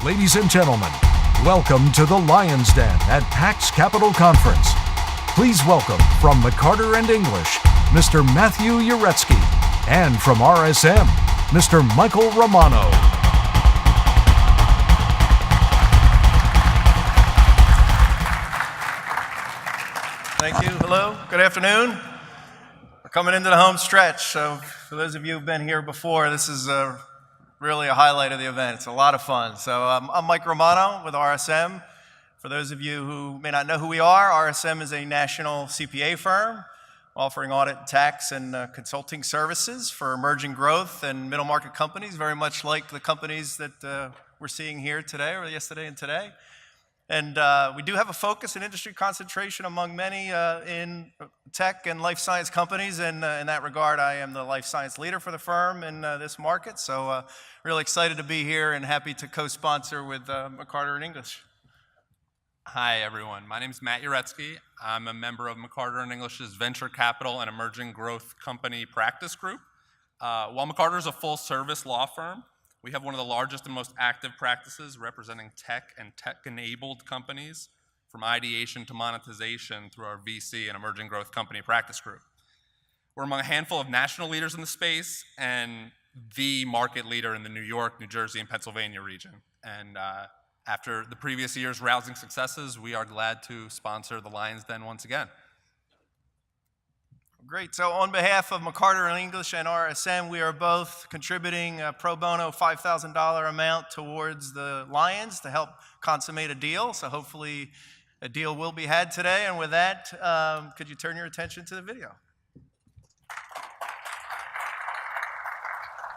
Ladies and gentlemen, welcome to the Lion's Den at PAX Capital Conference. Please welcome from McCarter and English, Mr. Matthew Uretsky, and from RSM, Mr. Michael Romano. Thank you. Hello. Good afternoon. We're coming into the home stretch. So for those of you who've been here before, this is really a highlight of the event. It's a lot of fun. So I'm Mike Romano with RSM. For those of you who may not know who we are, RSM is a national CPA firm offering audit, tax, and consulting services for emerging growth and middle market companies, very much like the companies that we're seeing here today or yesterday and today. And we do have a focus and industry concentration among many in tech and life science companies. And in that regard, I am the life science leader for the firm in this market. So really excited to be here and happy to co-sponsor with McCarter and English. Hi, everyone. My name is Matt Uretsky. I'm a member of McCarter and English's Venture Capital and Emerging Growth Company Practice Group. While McCarter is a full-service law firm, we have one of the largest and most active practices representing tech and tech-enabled companies from ideation to monetization through our VC and Emerging Growth Company Practice Group. We're among a handful of national leaders in the space and the market leader in the New York, New Jersey, and Pennsylvania region. And after the previous year's rousing successes, we are glad to sponsor the Lion's Den once again. Great. So on behalf of McCarter and English and RSM, we are both contributing a pro bono $5,000 amount towards the Lions to help consummate a deal. So hopefully a deal will be had today. And with that, could you turn your attention to the video?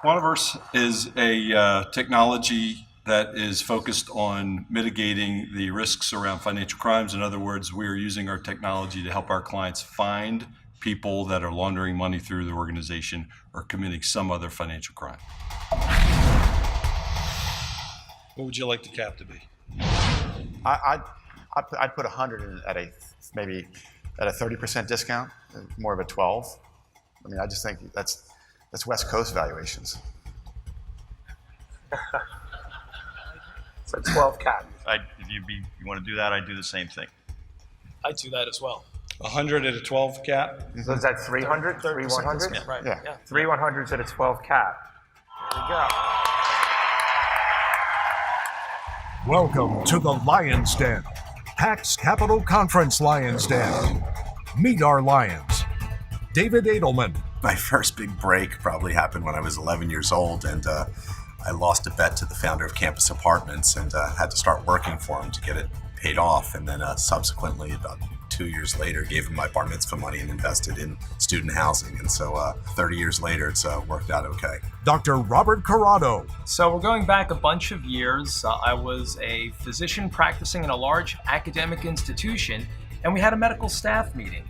Quantiverse is a technology that is focused on mitigating the risks around financial crimes. In other words, we are using our technology to help our clients find people that are laundering money through the organization or committing some other financial crime. What would you like the cap to be? I'd put 100 in at maybe a 30% discount, more of a 12. I mean, I just think that's West Coast valuations. It's a 12 cap. If you want to do that, I'd do the same thing. I'd do that as well. 100 at a 12 cap? So is that 300? 3 100s? Yeah. Right. Yeah. 3 100s at a 12 cap. There we go. Welcome to the Lion's Den, PAX Capital Conference Lion's Den. Meet our Lions. David Edelman. My first big break probably happened when I was 11 years old, and I lost a bet to the founder of Campus Apartments and had to start working for him to get it paid off. And then subsequently, about 2 years later, gave him my bar mitzvah money and invested in student housing. And so 30 years later, it's worked out okay. Dr. Robert Corrado. So we're going back a bunch of years. I was a physician practicing in a large academic institution, and we had a medical staff meeting.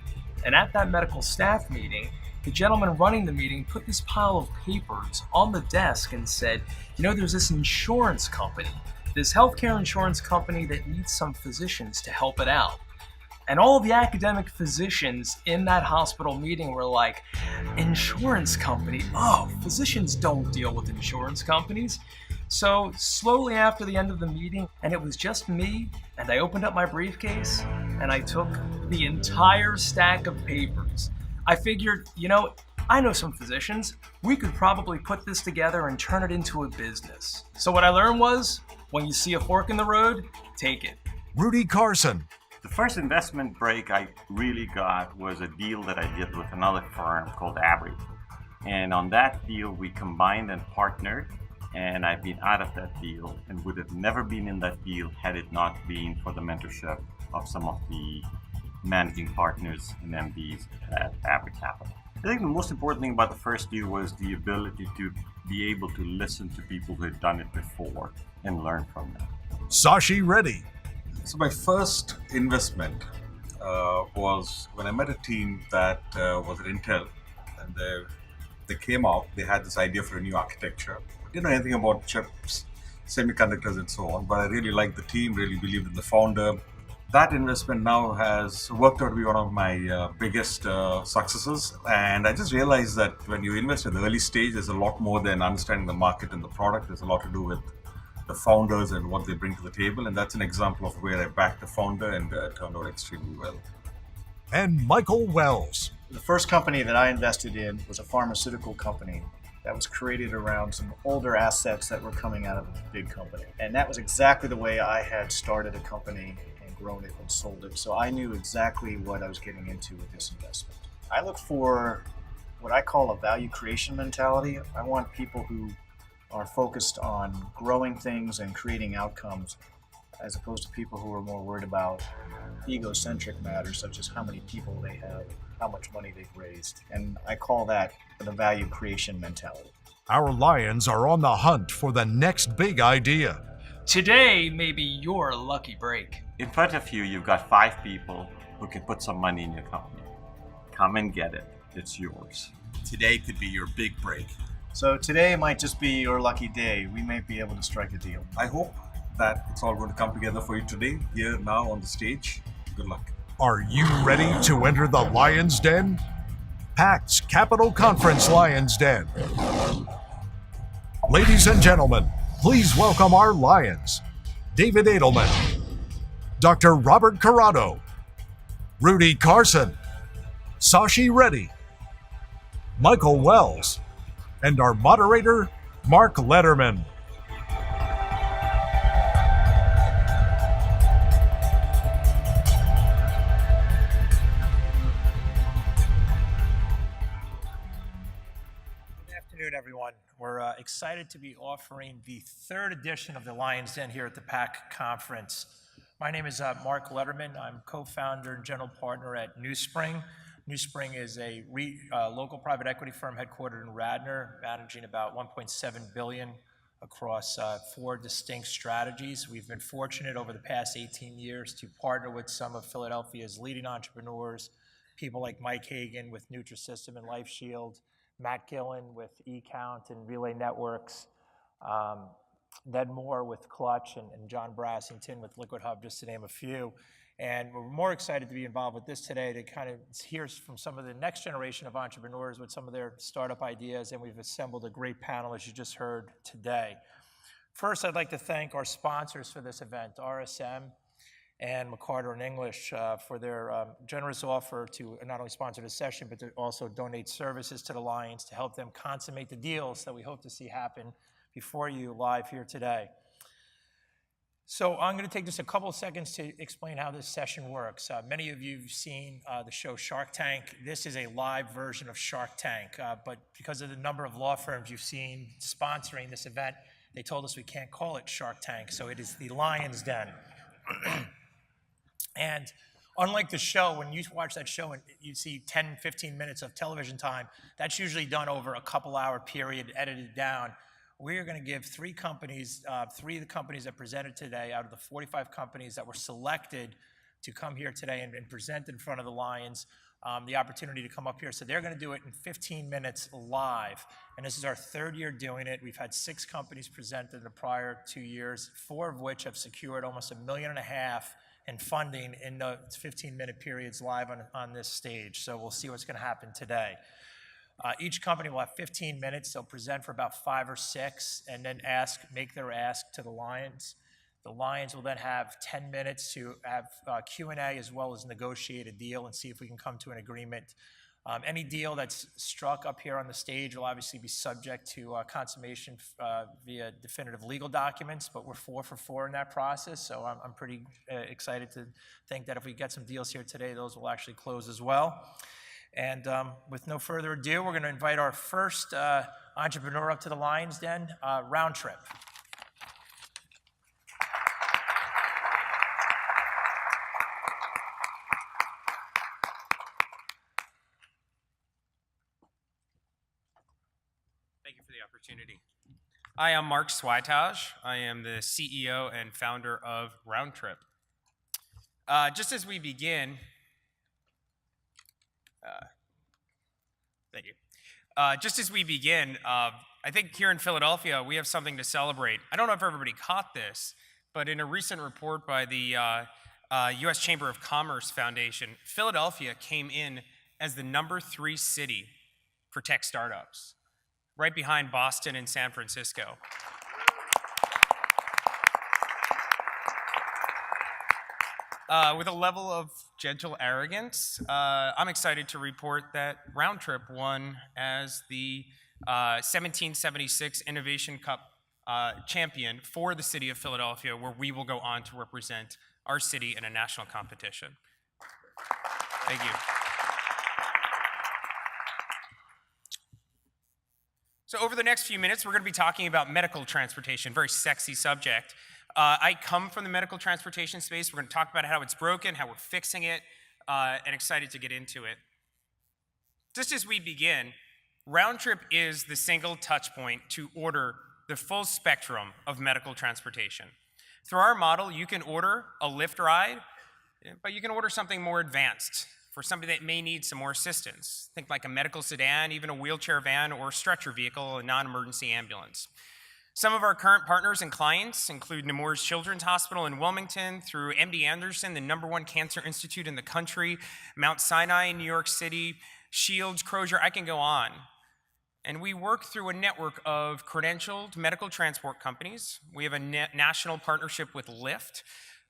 And at that medical staff meeting, the gentleman running the meeting put this pile of papers on the desk and said, you know, there's this insurance company, this healthcare insurance company that needs some physicians to help it out. And all the academic physicians in that hospital meeting were like, insurance company? Oh, physicians don't deal with insurance companies. So slowly after the end of the meeting, and it was just me, and I opened up my briefcase, and I took the entire stack of papers. I figured, you know, I know some physicians. We could probably put this together and turn it into a business. So what I learned was, when you see a fork in the road, take it. Rudy Carson. The first investment break I really got was a deal that I did with another firm called Abry. And on that deal, we combined and partnered, and I've been out of that deal and would have never been in that deal had it not been for the mentorship of some of the managing partners and MDs at Abry Capital. I think the most important thing about the first deal was the ability to be able to listen to people who had done it before and learn from them. Sashi Reddy. So my first investment was when I met a team that was at Intel, and they came out, they had this idea for a new architecture. I didn't know anything about chips, semiconductors and so on, but I really liked the team, really believed in the founder. That investment now has worked out to be one of my biggest successes. And I just realized that when you invest at the early stage, there's a lot more than understanding the market and the product. There's a lot to do with the founders and what they bring to the table. And that's an example of where I backed the founder and turned out extremely well. And Michael Wells. The first company that I invested in was a pharmaceutical company that was created around some older assets that were coming out of a big company. And that was exactly the way I had started a company and grown it and sold it. So I knew exactly what I was getting into with this investment. I look for what I call a value creation mentality. I want people who are focused on growing things and creating outcomes, as opposed to people who are more worried about egocentric matters such as how many people they have, how much money they've raised. And I call that the value creation mentality. Our Lions are on the hunt for the next big idea. Today may be your lucky break. In front of you, you've got 5 people who can put some money in your company. Come and get it. It's yours. Today could be your big break. So today might just be your lucky day. We may be able to strike a deal. I hope that it's all going to come together for you today, here, now, on the stage. Good luck. Are you ready to enter the Lion's Den? PAX Capital Conference Lion's Den. Ladies and gentlemen, please welcome our Lions. David Edelman, Dr. Robert Corrado, Rudy Carson, Sashi Reddy, Michael Wells, and our moderator, Mark Letterman. Good afternoon, everyone. We're excited to be offering the 3rd edition of the Lion's Den here at the PAC conference. My name is Mark Letterman. I'm co-founder and general partner at NewSpring. NewSpring is a local private equity firm headquartered in Radnor, managing about $1.7 billion across 4 distinct strategies. We've been fortunate over the past 18 years to partner with some of Philadelphia's leading entrepreneurs, people like Mike Hagan with Nutrisystem and LifeShield, Matt Gillen with eCount and Relay Networks, Ned Moore with Clutch, and John Brassington with Liquid Hub, just to name a few. And we're more excited to be involved with this today to kind of hear from some of the next generation of entrepreneurs with some of their startup ideas, and we've assembled a great panel, as you just heard today. First, I'd like to thank our sponsors for this event, RSM and McCarter and English, for their generous offer to not only sponsor this session, but to also donate services to the Lions to help them consummate the deals that we hope to see happen before you live here today. So I'm going to take just a couple of seconds to explain how this session works. Many of you have seen the show Shark Tank. This is a live version of Shark Tank, but because of the number of law firms you've seen sponsoring this event, they told us we can't call it Shark Tank, so it is the Lion's Den. And unlike the show, when you watch that show and you see 10, 15 minutes of television time, that's usually done over a couple-hour period, edited down. We are going to give 3 companies, 3 of the companies that presented today out of the 45 companies that were selected to come here today and present in front of the Lions, the opportunity to come up here. So they're going to do it in 15 minutes live. And this is our 3rd year doing it. We've had 6 companies present in the prior 2 years, 4 of which have secured almost $1.5 million in funding in the 15-minute periods live on this stage. So we'll see what's going to happen today. Each company will have 15 minutes. They'll present for about 5 or 6 and then make their ask to the Lions. The Lions will then have 10 minutes to have Q&A as well as negotiate a deal and see if we can come to an agreement. Any deal that's struck up here on the stage will obviously be subject to consummation via definitive legal documents, but we're 4 for 4 in that process, so I'm pretty excited to think that if we get some deals here today, those will actually close as well. And with no further ado, we're going to invite our first entrepreneur up to the Lion's Den, Roundtrip. Thank you for the opportunity. Hi, I'm Mark Swytage. I am the CEO and founder of Roundtrip. Just as we begin, thank you. Just as we begin, I think here in Philadelphia, we have something to celebrate. I don't know if everybody caught this, but in a recent report by the U.S. Chamber of Commerce Foundation, Philadelphia came in as the #3 city for tech startups, right behind Boston and San Francisco. With a level of gentle arrogance, I'm excited to report that Round Trip won as the 1776 Innovation Cup champion for the city of Philadelphia, where we will go on to represent our city in a national competition. Thank you. So over the next few minutes, we're going to be talking about medical transportation, very sexy subject. I come from the medical transportation space. We're going to talk about how it's broken, how we're fixing it, and excited to get into it. Just as we begin, Round Trip is the single touch point to order the full spectrum of medical transportation. Through our model, you can order a Lyft ride, but you can order something more advanced for somebody that may need some more assistance. Think like a medical sedan, even a wheelchair van, or stretcher vehicle, a non-emergency ambulance. Some of our current partners and clients include Nemours Children's Hospital in Wilmington, through MD Anderson, the #1 cancer institute in the country, Mount Sinai in New York City, Shields, Crozier, I can go on. And we work through a network of credentialed medical transport companies. We have a national partnership with Lyft,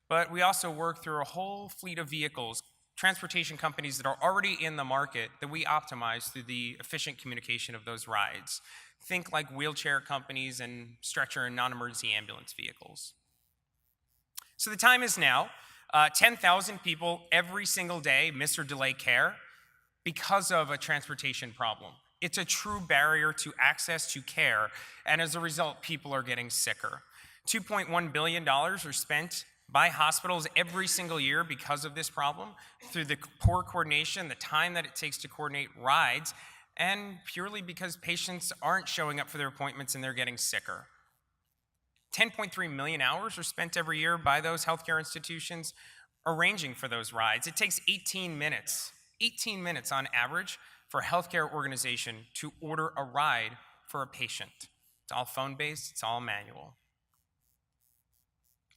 but we also work through a whole fleet of vehicles, transportation companies that are already in the market that we optimize through the efficient communication of those rides. Think like wheelchair companies and stretcher and non-emergency ambulance vehicles. So the time is now. 10,000 people every single day miss or delay care because of a transportation problem. It's a true barrier to access to care, and as a result, people are getting sicker. $2.1 billion are spent by hospitals every single year because of this problem, through the poor coordination, the time that it takes to coordinate rides, and purely because patients aren't showing up for their appointments and they're getting sicker. 10.3 million hours are spent every year by those healthcare institutions arranging for those rides. It takes 18 minutes on average for a healthcare organization to order a ride for a patient. It's all phone-based, it's all manual.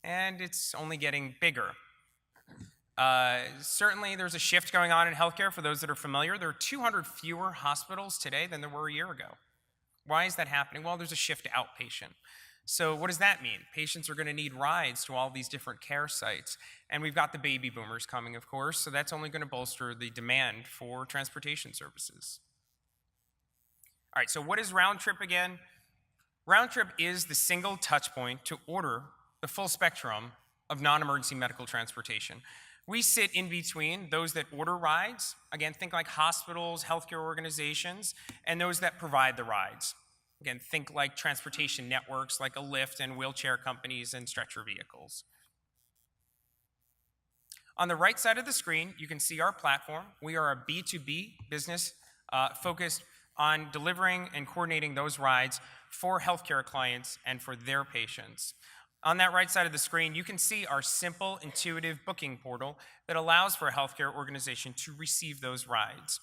And it's only getting bigger. Certainly there's a shift going on in healthcare. For those that are familiar, there are 200 fewer hospitals today than there were a year ago. Why is that happening? Well, there's a shift to outpatient. So what does that mean? Patients are going to need rides to all these different care sites. And we've got the baby boomers coming, of course, so that's only going to bolster the demand for transportation services. All right, so what is Round Trip again? Round Trip is the single touch point to order the full spectrum of non-emergency medical transportation. We sit in between those that order rides, again, think like hospitals, healthcare organizations, and those that provide the rides. Again, think like transportation networks like a Lyft and wheelchair companies and stretcher vehicles. On the right side of the screen, you can see our platform. We are a B2B business focused on delivering and coordinating those rides for healthcare clients and for their patients. On that right side of the screen, you can see our simple, intuitive booking portal that allows for a healthcare organization to receive those rides.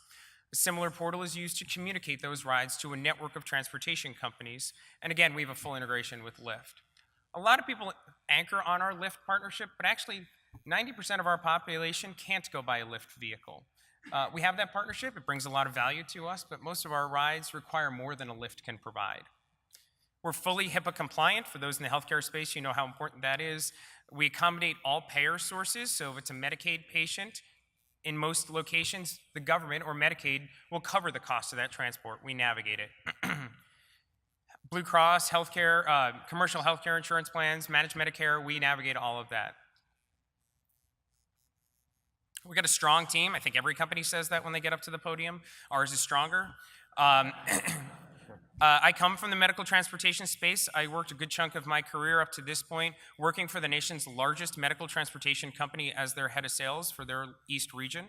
A similar portal is used to communicate those rides to a network of transportation companies. And again, we have a full integration with Lyft. A lot of people anchor on our Lyft partnership, but actually 90% of our population can't go by a Lyft vehicle. We have that partnership. It brings a lot of value to us, but most of our rides require more than a Lyft can provide. We're fully HIPAA compliant. For those in the healthcare space, you know how important that is. We accommodate all payer sources, so if it's a Medicaid patient, in most locations, the government or Medicaid will cover the cost of that transport. We navigate it. Blue Cross, healthcare, commercial healthcare insurance plans, managed Medicare, we navigate all of that. We got a strong team. I think every company says that when they get up to the podium. Ours is stronger. I come from the medical transportation space. I worked a good chunk of my career up to this point working for the nation's largest medical transportation company as their head of sales for their East region.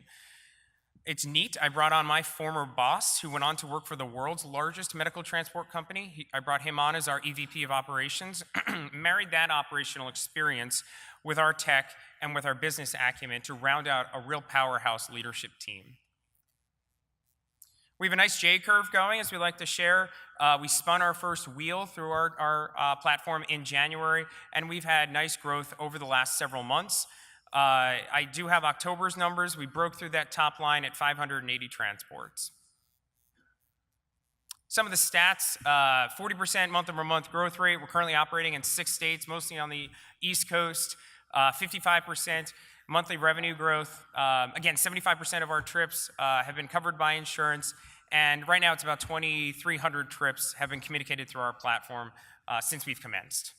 It's neat. I brought on my former boss, who went on to work for the world's largest medical transport company. I brought him on as our EVP of operations, married that operational experience with our tech and with our business acumen to round out a real powerhouse leadership team. We have a nice J-curve going, as we like to share. We spun our first wheel through our platform in January, and we've had nice growth over the last several months. I do have October's numbers. We broke through that top line at 580 transports. Some of the stats, 40% month-over-month growth rate. We're currently operating in 6 states, mostly on the East Coast. 55% monthly revenue growth. Again, 75% of our trips have been covered by insurance, and right now it's about 2,300 trips have been communicated through our platform since we've commenced.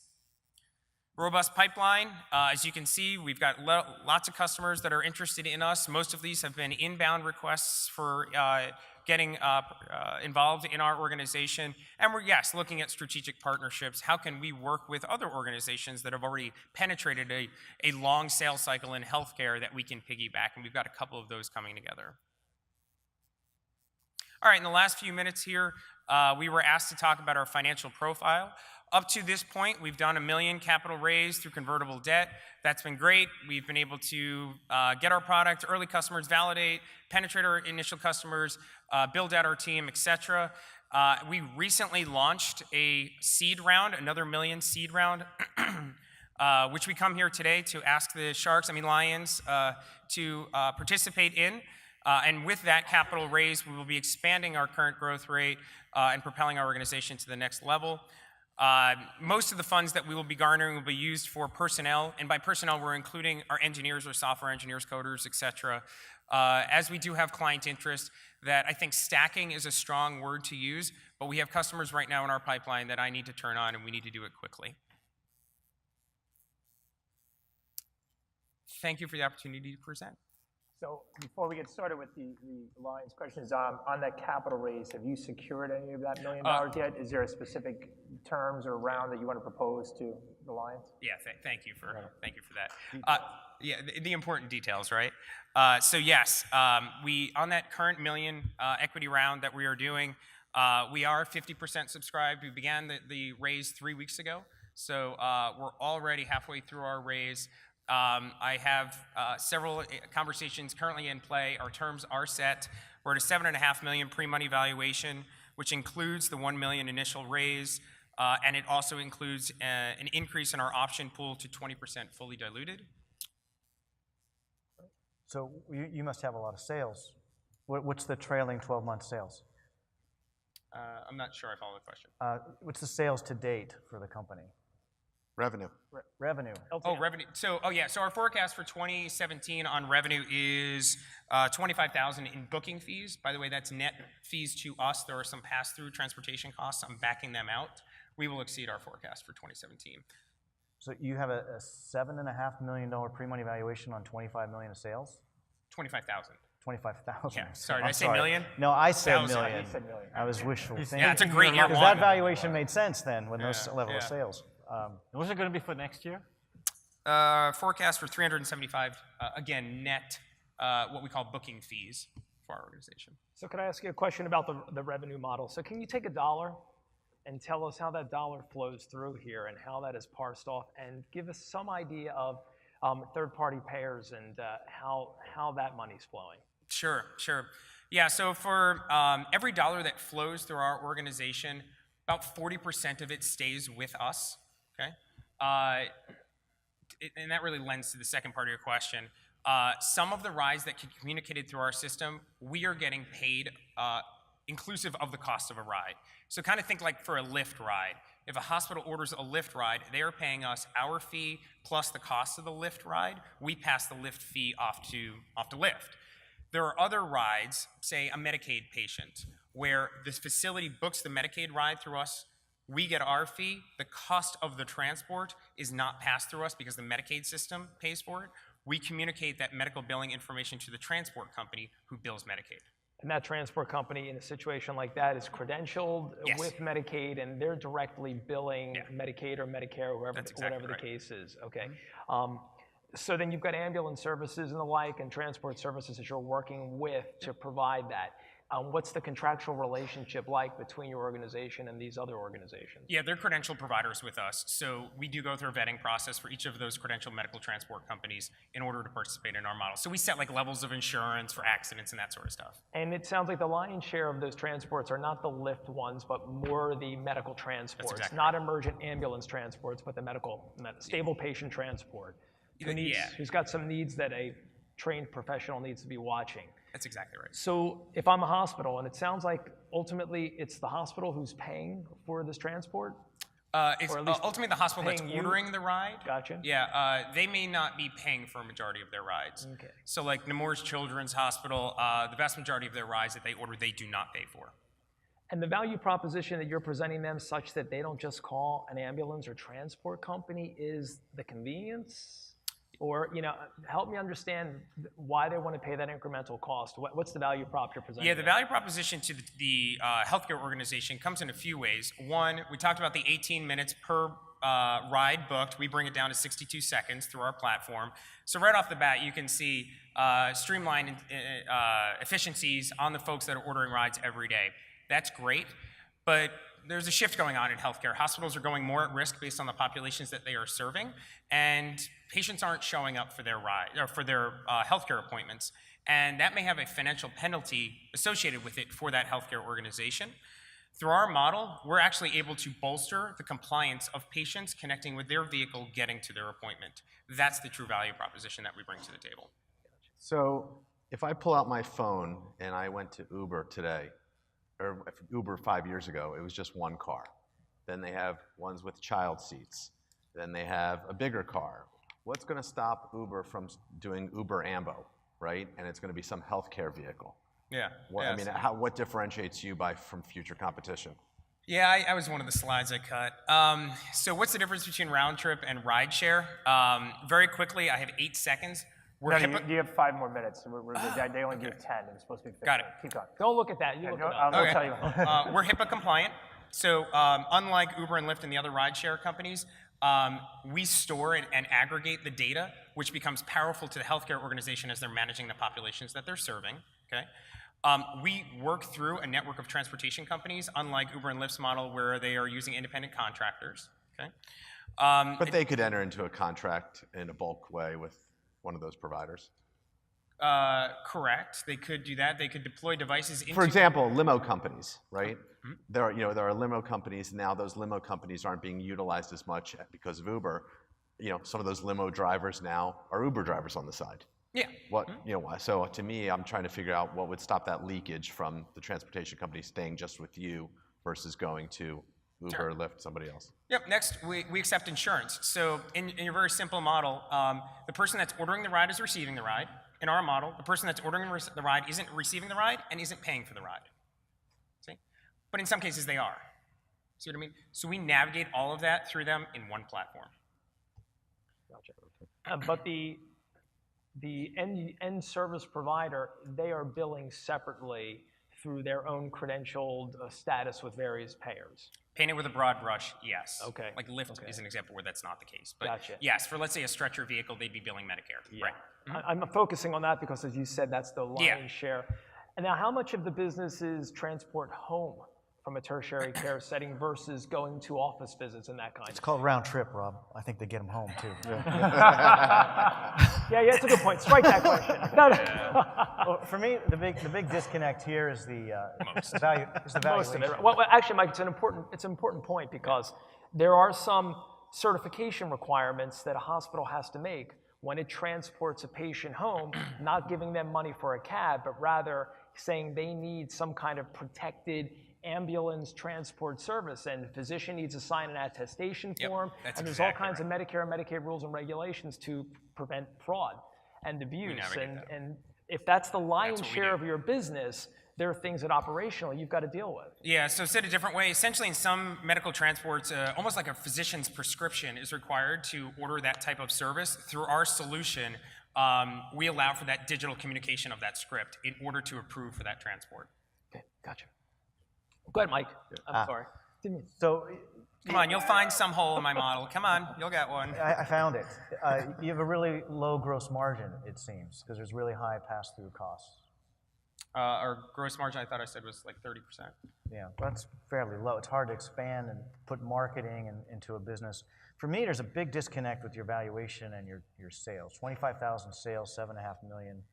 Robust pipeline. As you can see, we've got lots of customers that are interested in us. Most of these have been inbound requests for getting involved in our organization. And we're, yes, looking at strategic partnerships. How can we work with other organizations that have already penetrated a long sales cycle in healthcare that we can piggyback? And we've got a couple of those coming together. All right, in the last few minutes here, we were asked to talk about our financial profile. Up to this point, we've done $1 million capital raise through convertible debt. That's been great. We've been able to get our product, early customers validate, penetrate our initial customers, build out our team, etc. We recently launched a seed round, another $1 million seed round, which we come here today to ask the Lions, to participate in. And with that capital raise, we will be expanding our current growth rate and propelling our organization to the next level. Most of the funds that we will be garnering will be used for personnel, and by personnel we're including our engineers, our software engineers, coders, etc. As we do have client interest, that I think stacking is a strong word to use, but we have customers right now in our pipeline that I need to turn on, and we need to do it quickly. Thank you for the opportunity to present. So before we get started with the Lions questions, on that capital raise, have you secured any of that $1 million yet? Is there a specific terms or round that you want to propose to the Lions? Yeah, thank you for that. Yeah, the important details, right? So yes, we on that current $1 million equity round that we are doing, we are 50% subscribed. We began the raise 3 weeks ago, so we're already halfway through our raise. I have several conversations currently in play. Our terms are set. We're at a $7.5 million pre-money valuation, which includes the $1 million initial raise, and it also includes an increase in our option pool to 20% fully diluted. So you must have a lot of sales. What's the trailing 12-month sales? I'm not sure I follow the question. What's the sales to date for the company? Revenue. Revenue. Oh, revenue. So our forecast for 2017 on revenue is $25,000 in booking fees. By the way, that's net fees to us. There are some pass-through transportation costs. I'm backing them out. We will exceed our forecast for 2017. So you have a $7.5 million pre-money valuation on $25 million of sales? 25,000. 25,000. Yeah, sorry, did I say million? No, I said $1,000. million. I was wishful thinking. Yeah, it's a great year. Because that valuation made sense then with those level of sales. What's it going to be for next year? Forecast for 375, again, net, what we call booking fees for our organization. So could I ask you a question about the revenue model? So can you take $1 and tell us how that dollar flows through here and how that is parsed off, and give us some idea of third-party payers and how that money's flowing? Sure. Yeah, so for every dollar that flows through our organization, about 40% of it stays with us, okay? And that really lends to the second part of your question. Some of the rides that get communicated through our system, we are getting paid inclusive of the cost of a ride. So kind of think like for a Lyft ride. If a hospital orders a Lyft ride, they are paying us our fee plus the cost of the Lyft ride. We pass the Lyft fee off to Lyft. There are other rides, say a Medicaid patient, where this facility books the Medicaid ride through us. We get our fee. The cost of the transport is not passed through us because the Medicaid system pays for it. We communicate that medical billing information to the transport company who bills Medicaid. And that transport company in a situation like that is credentialed with Medicaid, and they're directly billing Medicaid or Medicare, whatever the case is. Okay. So then you've got ambulance services and the like, and transport services that you're working with to provide that. What's the contractual relationship like between your organization and these other organizations? Yeah, they're credentialed providers with us. So we do go through a vetting process for each of those credentialed medical transport companies in order to participate in our model. So we set like levels of insurance for accidents and that sort of stuff. And it sounds like the lion's share of those transports are not the Lyft ones, but more the medical transports. That's exactly not emergent ambulance transports, but the stable patient transport. Who's got some needs that a trained professional needs to be watching. That's exactly right. So if I'm a hospital, and it sounds like ultimately it's the hospital who's paying for this transport? It's Or at least ultimately the hospital that's paying you? ordering the ride. Gotcha. Yeah, they may not be paying for a majority of their rides. Okay. So like Nemours Children's Hospital, the vast majority of their rides that they order, they do not pay for. And the value proposition that you're presenting them such that they don't just call an ambulance or transport company is the convenience? Or, help me understand why they want to pay that incremental cost. What's the value prop you're presenting? Yeah, the value proposition to the healthcare organization comes in a few ways. One, we talked about the 18 minutes per ride booked. We bring it down to 62 seconds through our platform. So right off the bat, you can see streamlined efficiencies on the folks that are ordering rides every day. That's great, but there's a shift going on in healthcare. Hospitals are going more at risk based on the populations that they are serving, and patients aren't showing up for their ride or for their healthcare appointments, and that may have a financial penalty associated with it for that healthcare organization. Through our model, we're actually able to bolster the compliance of patients connecting with their vehicle, getting to their appointment. That's the true value proposition that we bring to the table. So if I pull out my phone and I went to Uber today, or Uber 5 years ago, it was just one car. Then they have ones with child seats. Then they have a bigger car. What's going to stop Uber from doing Uber Ambo, right? And it's going to be some healthcare vehicle. Yeah. I mean, what differentiates you from future competition? Yeah, I was one of the slides I cut. So what's the difference between round trip and rideshare? Very quickly, I have 8 seconds. You have 5 more minutes. They only give 10. It was supposed to be 15. Got it. Keep going. Don't look at that. You look it up. I'll tell you. We're HIPAA compliant. So unlike Uber and Lyft and the other rideshare companies, we store and aggregate the data, which becomes powerful to the healthcare organization as they're managing the populations that they're serving. Okay. We work through a network of transportation companies, unlike Uber and Lyft's model where they are using independent contractors. Okay. But they could enter into a contract in a bulk way with one of those providers. Correct. They could do that. They could deploy devices into... For example, limo companies, right? Mm-hmm. There are limo companies now. Those limo companies aren't being utilized as much because of Uber. Some of those limo drivers now are Uber drivers on the side. Yeah. So to me, I'm trying to figure out what would stop that leakage from the transportation company staying just with you versus going to Uber, Lyft, somebody else. Yep. Next, we accept insurance. So in your very simple model, the person that's ordering the ride is receiving the ride. In our model, the person that's ordering the ride isn't receiving the ride and isn't paying for the ride. See? But in some cases, they are. See what I mean? So we navigate all of that through them in one platform. Gotcha. But the end service provider, they are billing separately through their own credentialed status with various payers. Painted with a broad brush, yes. Okay. Like Lyft is an example where that's not the case. But Gotcha. yes, for let's say a stretcher vehicle, they'd be billing Medicare. Yeah. Right. I'm focusing on that because, as you said, that's the lion's share. And now, how much of the business is transport home from a tertiary care setting versus going to office visits and that kind It's of called round trip, Rob. I think they get them home, too. Yeah, that's a good point. Strike that question. No. Well, for me, the big disconnect here is the value. Is the Most valuation. of it. Well, actually, Mike, it's an important point because there are some certification requirements that a hospital has to make when it transports a patient home, not giving them money for a cab, but rather saying they need some kind of protected ambulance transport service, and the physician needs to sign an attestation form, and there's all kinds of Medicare and Medicaid rules and regulations to prevent fraud and abuse. And if that's the lion's share of your business, there are things that operationally you've got to deal with. Yeah, so said a different way, essentially in some medical transports, almost like a physician's prescription is required to order that type of service. Through our solution, we allow for that digital communication of that script in order to approve for that transport. Okay, gotcha. Go ahead, Mike. I'm sorry. So, come on, you'll find some hole in my model. Come on, you'll get one. I found it. You have a really low gross margin, it seems, because there's really high pass-through costs. Our gross margin, I thought I said, was like 30%. Yeah, that's fairly low. It's hard to expand and put marketing into a business. For me, there's a big disconnect with your valuation and your sales. 25,000 sales, $7.5 million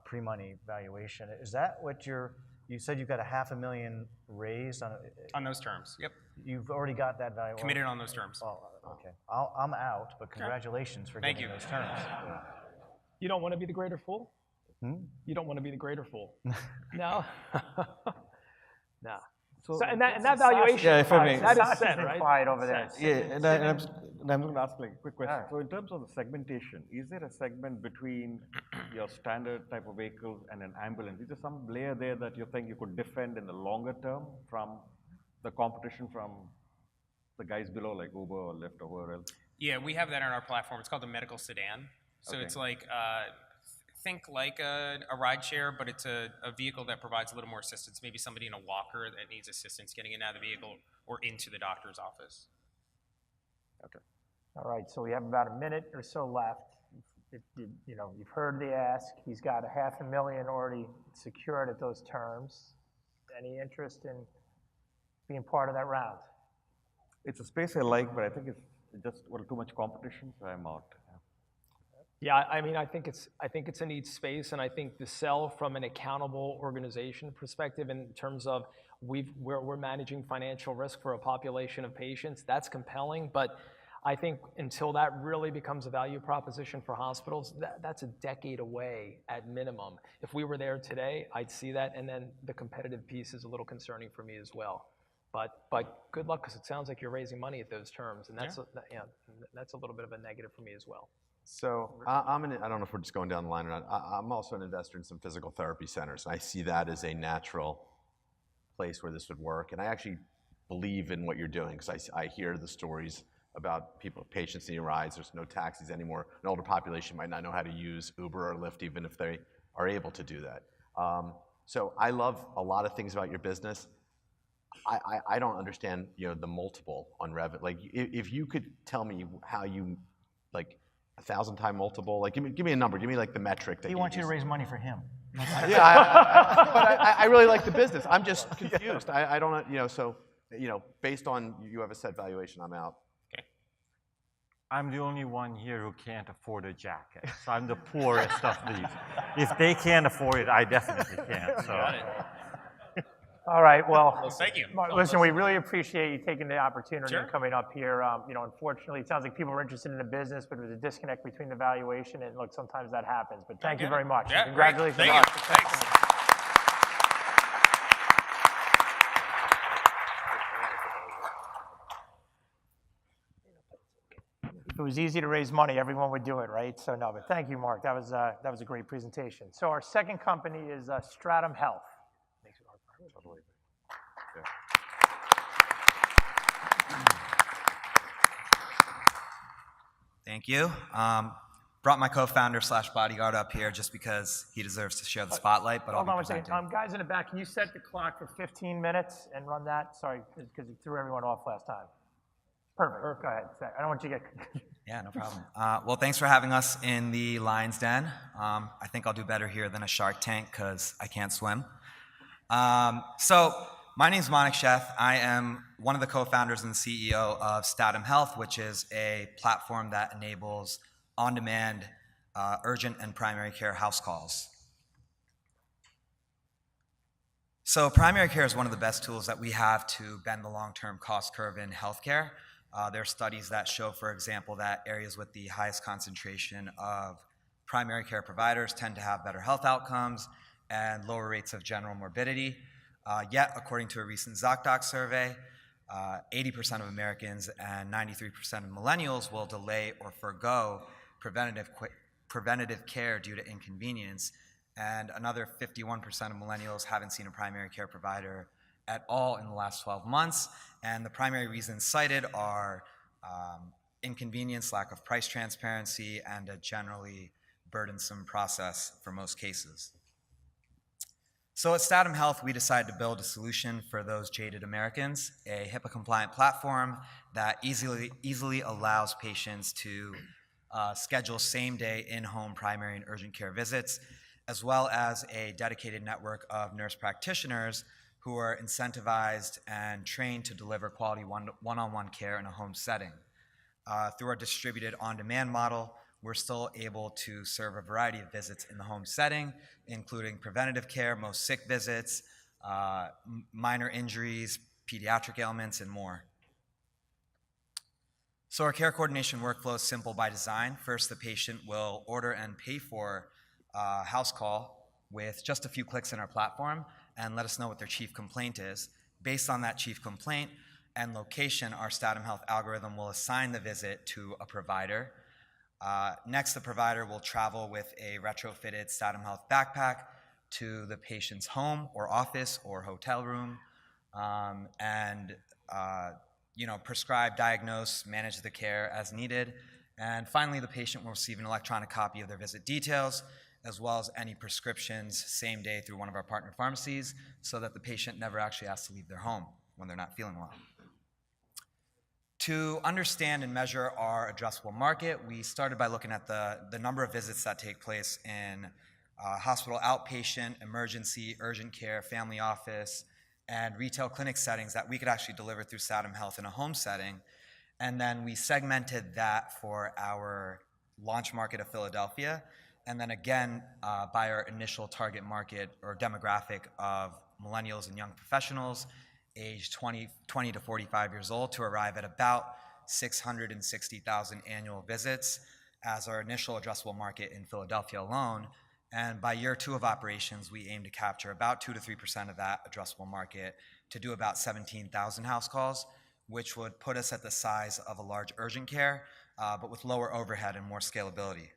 pre-money valuation. Is that what you said you've got a $500,000 raised on those terms? Yep. You've already got that value. Committed on those terms. Oh, okay. I'm out, but congratulations for getting those terms. You don't want to be the greater fool? Hmm? You don't want to be the greater fool. No? No. So, and that valuation, yeah, if I may, that is Sasha's set, been right? quiet over there. Set. Yeah, and I'm going to ask like a quick question. So in terms of the segmentation, is there a segment between your standard type of vehicles and an ambulance? Is there some layer there that you think you could defend in the longer term from the competition from the guys below, like Uber or Lyft or whoever else? Yeah, we have that on our platform. It's called the medical sedan. So Okay. it's like, think like a ride share, but it's a vehicle that provides a little more assistance. Maybe somebody in a walker that needs assistance getting in and out of the vehicle or into the doctor's office. Okay. All right, so we have about a minute or so left. You've heard the ask. He's got $500,000 already secured at those terms. Any interest in being part of that round? It's a space I like, but I think it's just a little too much competition, so I'm out. Yeah, I mean, I think it's a neat space, and I think the sell from an accountable organization perspective in terms of we're managing financial risk for a population of patients, that's compelling, but I think until that really becomes a value proposition for hospitals, that's a decade away at minimum. If we were there today, I'd see that, and then the competitive piece is a little concerning for me as well. But good luck, because it sounds like you're raising money at those terms, and that's a little bit of a negative for me as well. So I don't know if we're just going down the line or not. I'm also an investor in some physical therapy centers. I see that as a natural place where this would work. And I actually believe in what you're doing because I hear the stories about patients needing rides. There's no taxis anymore. An older population might not know how to use Uber or Lyft, even if they are able to do that. So I love a lot of things about your business. I don't understand, the multiple on revenue. Like, if you could tell me how you, like, 1,000-time multiple, like, give me a number. Give me like the metric that He wants you to raise money for him. Yeah, but I really like the business. I'm just confused. I don't, so, based on you have a set valuation, I'm out. I'm the only one here who can't afford a jacket. So I'm the poorest of these. If they can't afford it, I definitely can't. So. Got it. All right, well, Thank you. Listen, we really appreciate you taking the opportunity Sure. and coming up here. Unfortunately, it sounds like people are interested in the business, but there's a disconnect between the valuation, and look, sometimes that happens. But thank you very much. Yeah, Congratulations. great. on Thank our you. success. Thanks. If it was easy to raise money, everyone would do it, right? So no, but thank you, Mark. That was a great presentation. So our second company is Stratum Health. Thank you. Brought my co-founder / bodyguard up here just because he deserves to share the spotlight, but Hold on I'll one be second. presenting. Guys in the back, can you set the clock for 15 minutes and run that? Sorry, because you threw everyone off last time. Perfect. Go ahead. I don't want you to get... Yeah, no problem. Well, thanks for having us in the Lion's Den. I think I'll do better here than a Shark Tank because I can't swim. So my name's Manik Sheth. I am one of the co-founders and CEO of Stratum Health, which is a platform that enables on-demand urgent and primary care house calls. So primary care is one of the best tools that we have to bend the long-term cost curve in healthcare. There are studies that show, for example, that areas with the highest concentration of primary care providers tend to have better health outcomes and lower rates of general morbidity. Yet, according to a recent ZocDoc survey, 80% of Americans and 93% of millennials will delay or forego preventative care due to inconvenience, and another 51% of millennials haven't seen a primary care provider at all in the last 12 months, and the primary reasons cited are inconvenience, lack of price transparency, and a generally burdensome process for most cases. So at Stratum Health, we decided to build a solution for those jaded Americans, a HIPAA-compliant platform that easily allows patients to schedule same-day in-home primary and urgent care visits, as well as a dedicated network of nurse practitioners who are incentivized and trained to deliver quality one-on-one care in a home setting. Through our distributed on-demand model, we're still able to serve a variety of visits in the home setting, including preventative care, most sick visits, minor injuries, pediatric ailments, and more. So our care coordination workflow is simple by design. First, the patient will order and pay for a house call with just a few clicks in our platform and let us know what their chief complaint is. Based on that chief complaint and location, our Statum Health algorithm will assign the visit to a provider. Next, the provider will travel with a retrofitted Statum Health backpack to the patient's home or office or hotel room, and prescribe, diagnose, manage the care as needed. And finally, the patient will receive an electronic copy of their visit details, as well as any prescriptions same day through one of our partner pharmacies, so that the patient never actually has to leave their home when they're not feeling well. To understand and measure our addressable market, we started by looking at the number of visits that take place in hospital outpatient, emergency, urgent care, family office, and retail clinic settings that we could actually deliver through Statum Health in a home setting. And then we segmented that for our launch market of Philadelphia, and then again by our initial target market or demographic of millennials and young professionals aged 20 to 45 years old, to arrive at about 660,000 annual visits as our initial addressable market in Philadelphia alone. And by year 2 of operations, we aim to capture about 2 to 3% of that addressable market to do about 17,000 house calls, which would put us at the size of a large urgent care, but with lower overhead and more scalability.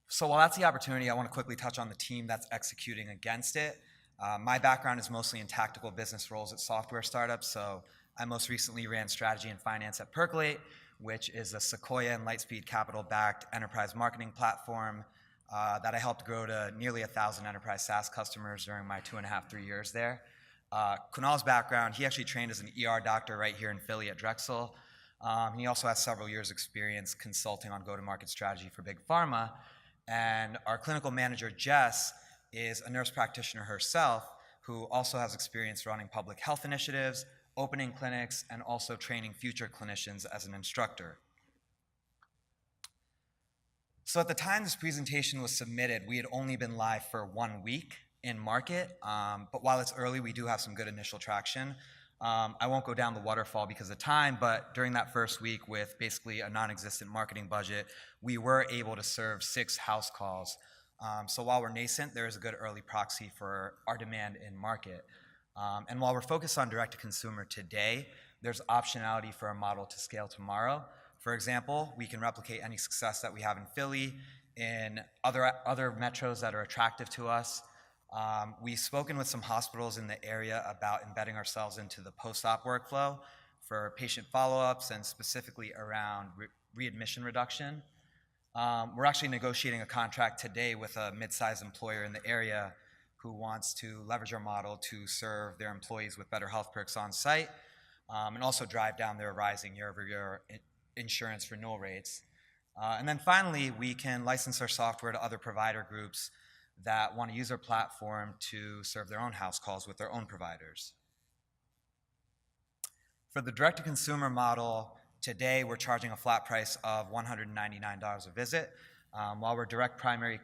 So while that's the opportunity, I want to quickly touch on the team that's executing against it. My background is mostly in tactical business roles at software startups, so I most recently ran strategy and finance at Percolate, which is a Sequoia and Lightspeed Capital-backed enterprise marketing platform that I helped grow to nearly 1,000 enterprise SaaS customers during my 2.5, 3 years there. Kunal's background, he actually trained as an ER doctor right here in Philly at Drexel. He also has several years' experience consulting on go-to-market strategy for big pharma. And our clinical manager, Jess, is a nurse practitioner herself who also has experience running public health initiatives, opening clinics, and also training future clinicians as an instructor. So at the time this presentation was submitted, we had only been live for 1 week in market, but while it's early, we do have some good initial traction. I won't go down the waterfall because of time, but during that first week with basically a non-existent marketing budget, we were able to serve 6 house calls. So while we're nascent, there is a good early proxy for our demand in market. And while we're focused on direct-to-consumer today, there's optionality for our model to scale tomorrow. For example, we can replicate any success that we have in Philly in other metros that are attractive to us. We've spoken with some hospitals in the area about embedding ourselves into the post-op workflow for patient follow-ups and specifically around readmission reduction. We're actually negotiating a contract today with a mid-sized employer in the area who wants to leverage our model to serve their employees with better health perks on site, and also drive down their rising year-over-year insurance renewal rates. And then finally, we can license our software to other provider groups that want to use our platform to serve their own house calls with their own providers. For the direct-to-consumer model, today we're charging a flat price of $199 a visit. While we're direct primary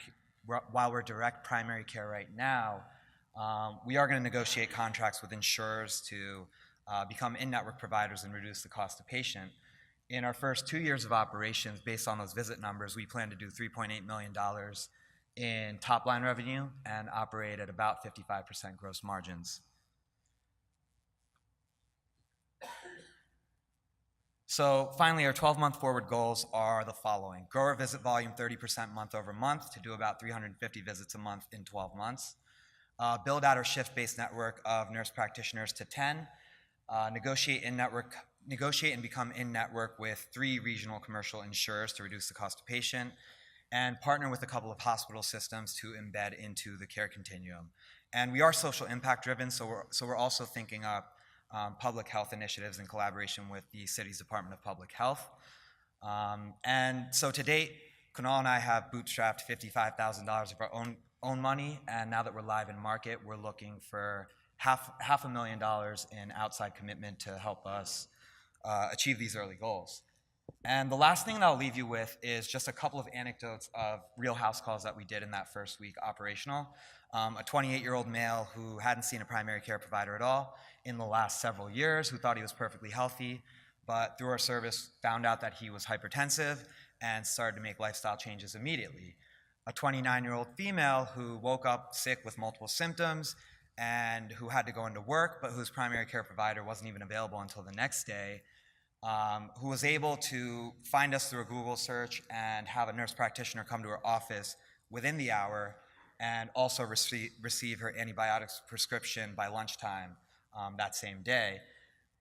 care right now, we are going to negotiate contracts with insurers to become in-network providers and reduce the cost to patient. In our first 2 years of operations, based on those visit numbers, we plan to do $3.8 million in top-line revenue and operate at about 55% gross margins. So finally, our 12-month forward goals are the following. Grow our visit volume 30% month over month to do about 350 visits a month in 12 months. Build out our shift-based network of nurse practitioners to 10. Negotiate and become in-network with 3 regional commercial insurers to reduce the cost to patient, and partner with a couple of hospital systems to embed into the care continuum. And we are social impact driven, so we're also thinking up public health initiatives in collaboration with the city's Department of Public Health. And so to date, Kunal and I have bootstrapped $55,000 of our own money, and now that we're live in market, we're looking for half $500,000 in outside commitment to help us achieve these early goals. And the last thing that I'll leave you with is just a couple of anecdotes of real house calls that we did in that first week operational. A 28-year-old male who hadn't seen a primary care provider at all in the last several years, who thought he was perfectly healthy, but through our service found out that he was hypertensive and started to make lifestyle changes immediately. A 29-year-old female who woke up sick with multiple symptoms and who had to go into work, but whose primary care provider wasn't even available until the next day, who was able to find us through a Google search and have a nurse practitioner come to her office within the hour and also receive her antibiotics prescription by lunchtime that same day.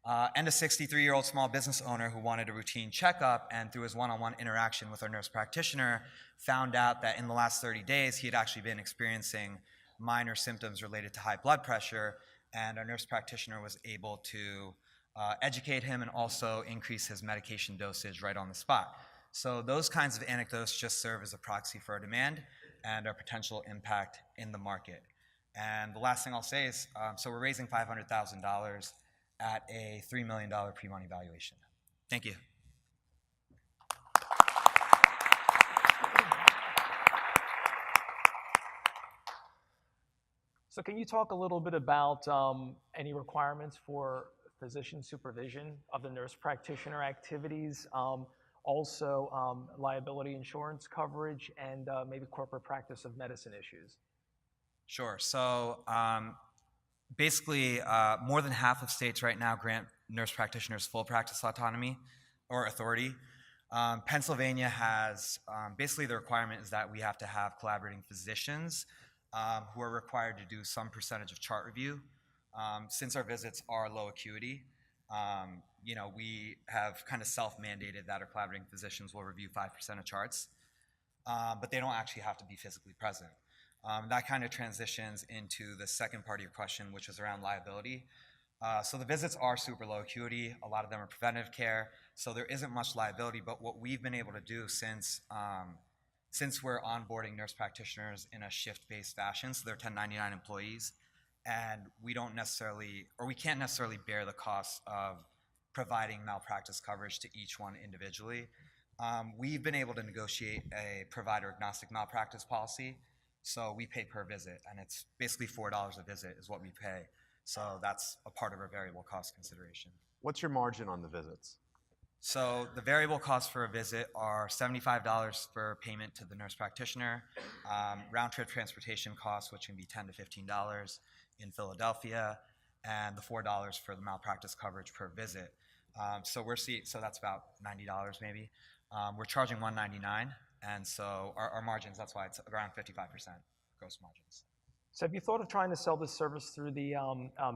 And a 63-year-old small business owner who wanted a routine checkup, and through his one-on-one interaction with our nurse practitioner, found out that in the last 30 days he had actually been experiencing minor symptoms related to high blood pressure, and our nurse practitioner was able to educate him and also increase his medication dosage right on the spot. So those kinds of anecdotes just serve as a proxy for our demand and our potential impact in the market. And the last thing I'll say is, so we're raising $500,000 at a $3 million pre-money valuation. Thank you. So can you talk a little bit about any requirements for physician supervision of the nurse practitioner activities, also liability insurance coverage, and maybe corporate practice of medicine issues? Sure. So basically, more than half of states right now grant nurse practitioners full practice autonomy or authority. Pennsylvania has, basically the requirement is that we have to have collaborating physicians who are required to do some percentage of chart review. Since our visits are low acuity, we have kind of self-mandated that our collaborating physicians will review 5% of charts, but they don't actually have to be physically present. That kind of transitions into the second part of your question, which is around liability. So the visits are super low acuity. A lot of them are preventative care, so there isn't much liability. But what we've been able to do since we're onboarding nurse practitioners in a shift-based fashion, so they're 1099 employees, and we can't necessarily bear the cost of providing malpractice coverage to each one individually. We've been able to negotiate a provider-agnostic malpractice policy. So we pay per visit, and it's basically $4 a visit is what we pay. So that's a part of our variable cost consideration. What's your margin on the visits? So the variable costs for a visit are $75 for payment to the nurse practitioner, round-trip transportation costs, which can be $10 to $15 in Philadelphia, and the $4 for the malpractice coverage per visit. So that's about $90 maybe. We're charging $199. And so our margins, that's why it's around 55% gross margins. So have you thought of trying to sell this service through the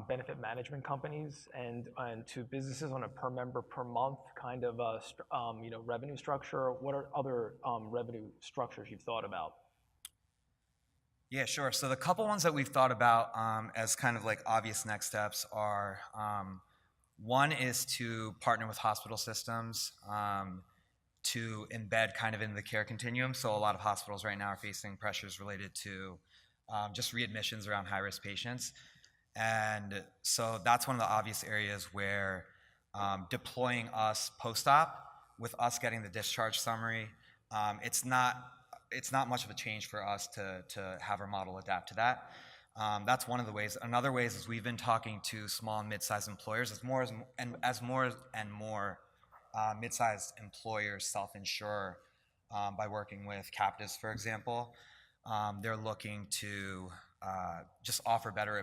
benefit management companies and to businesses on a per member per month kind of revenue structure? What are other revenue structures you've thought about? Yeah, sure. So the couple ones that we've thought about as kind of like obvious next steps are, one is to partner with hospital systems to embed kind of into the care continuum. So a lot of hospitals right now are facing pressures related to just readmissions around high-risk patients. And so that's one of the obvious areas where deploying us post-op with us getting the discharge summary, it's not much of a change for us to have our model adapt to that. That's one of the ways. Another way is we've been talking to small and mid-sized employers as more and more mid-sized employers self-insure by working with captives, for example. They're looking to just offer better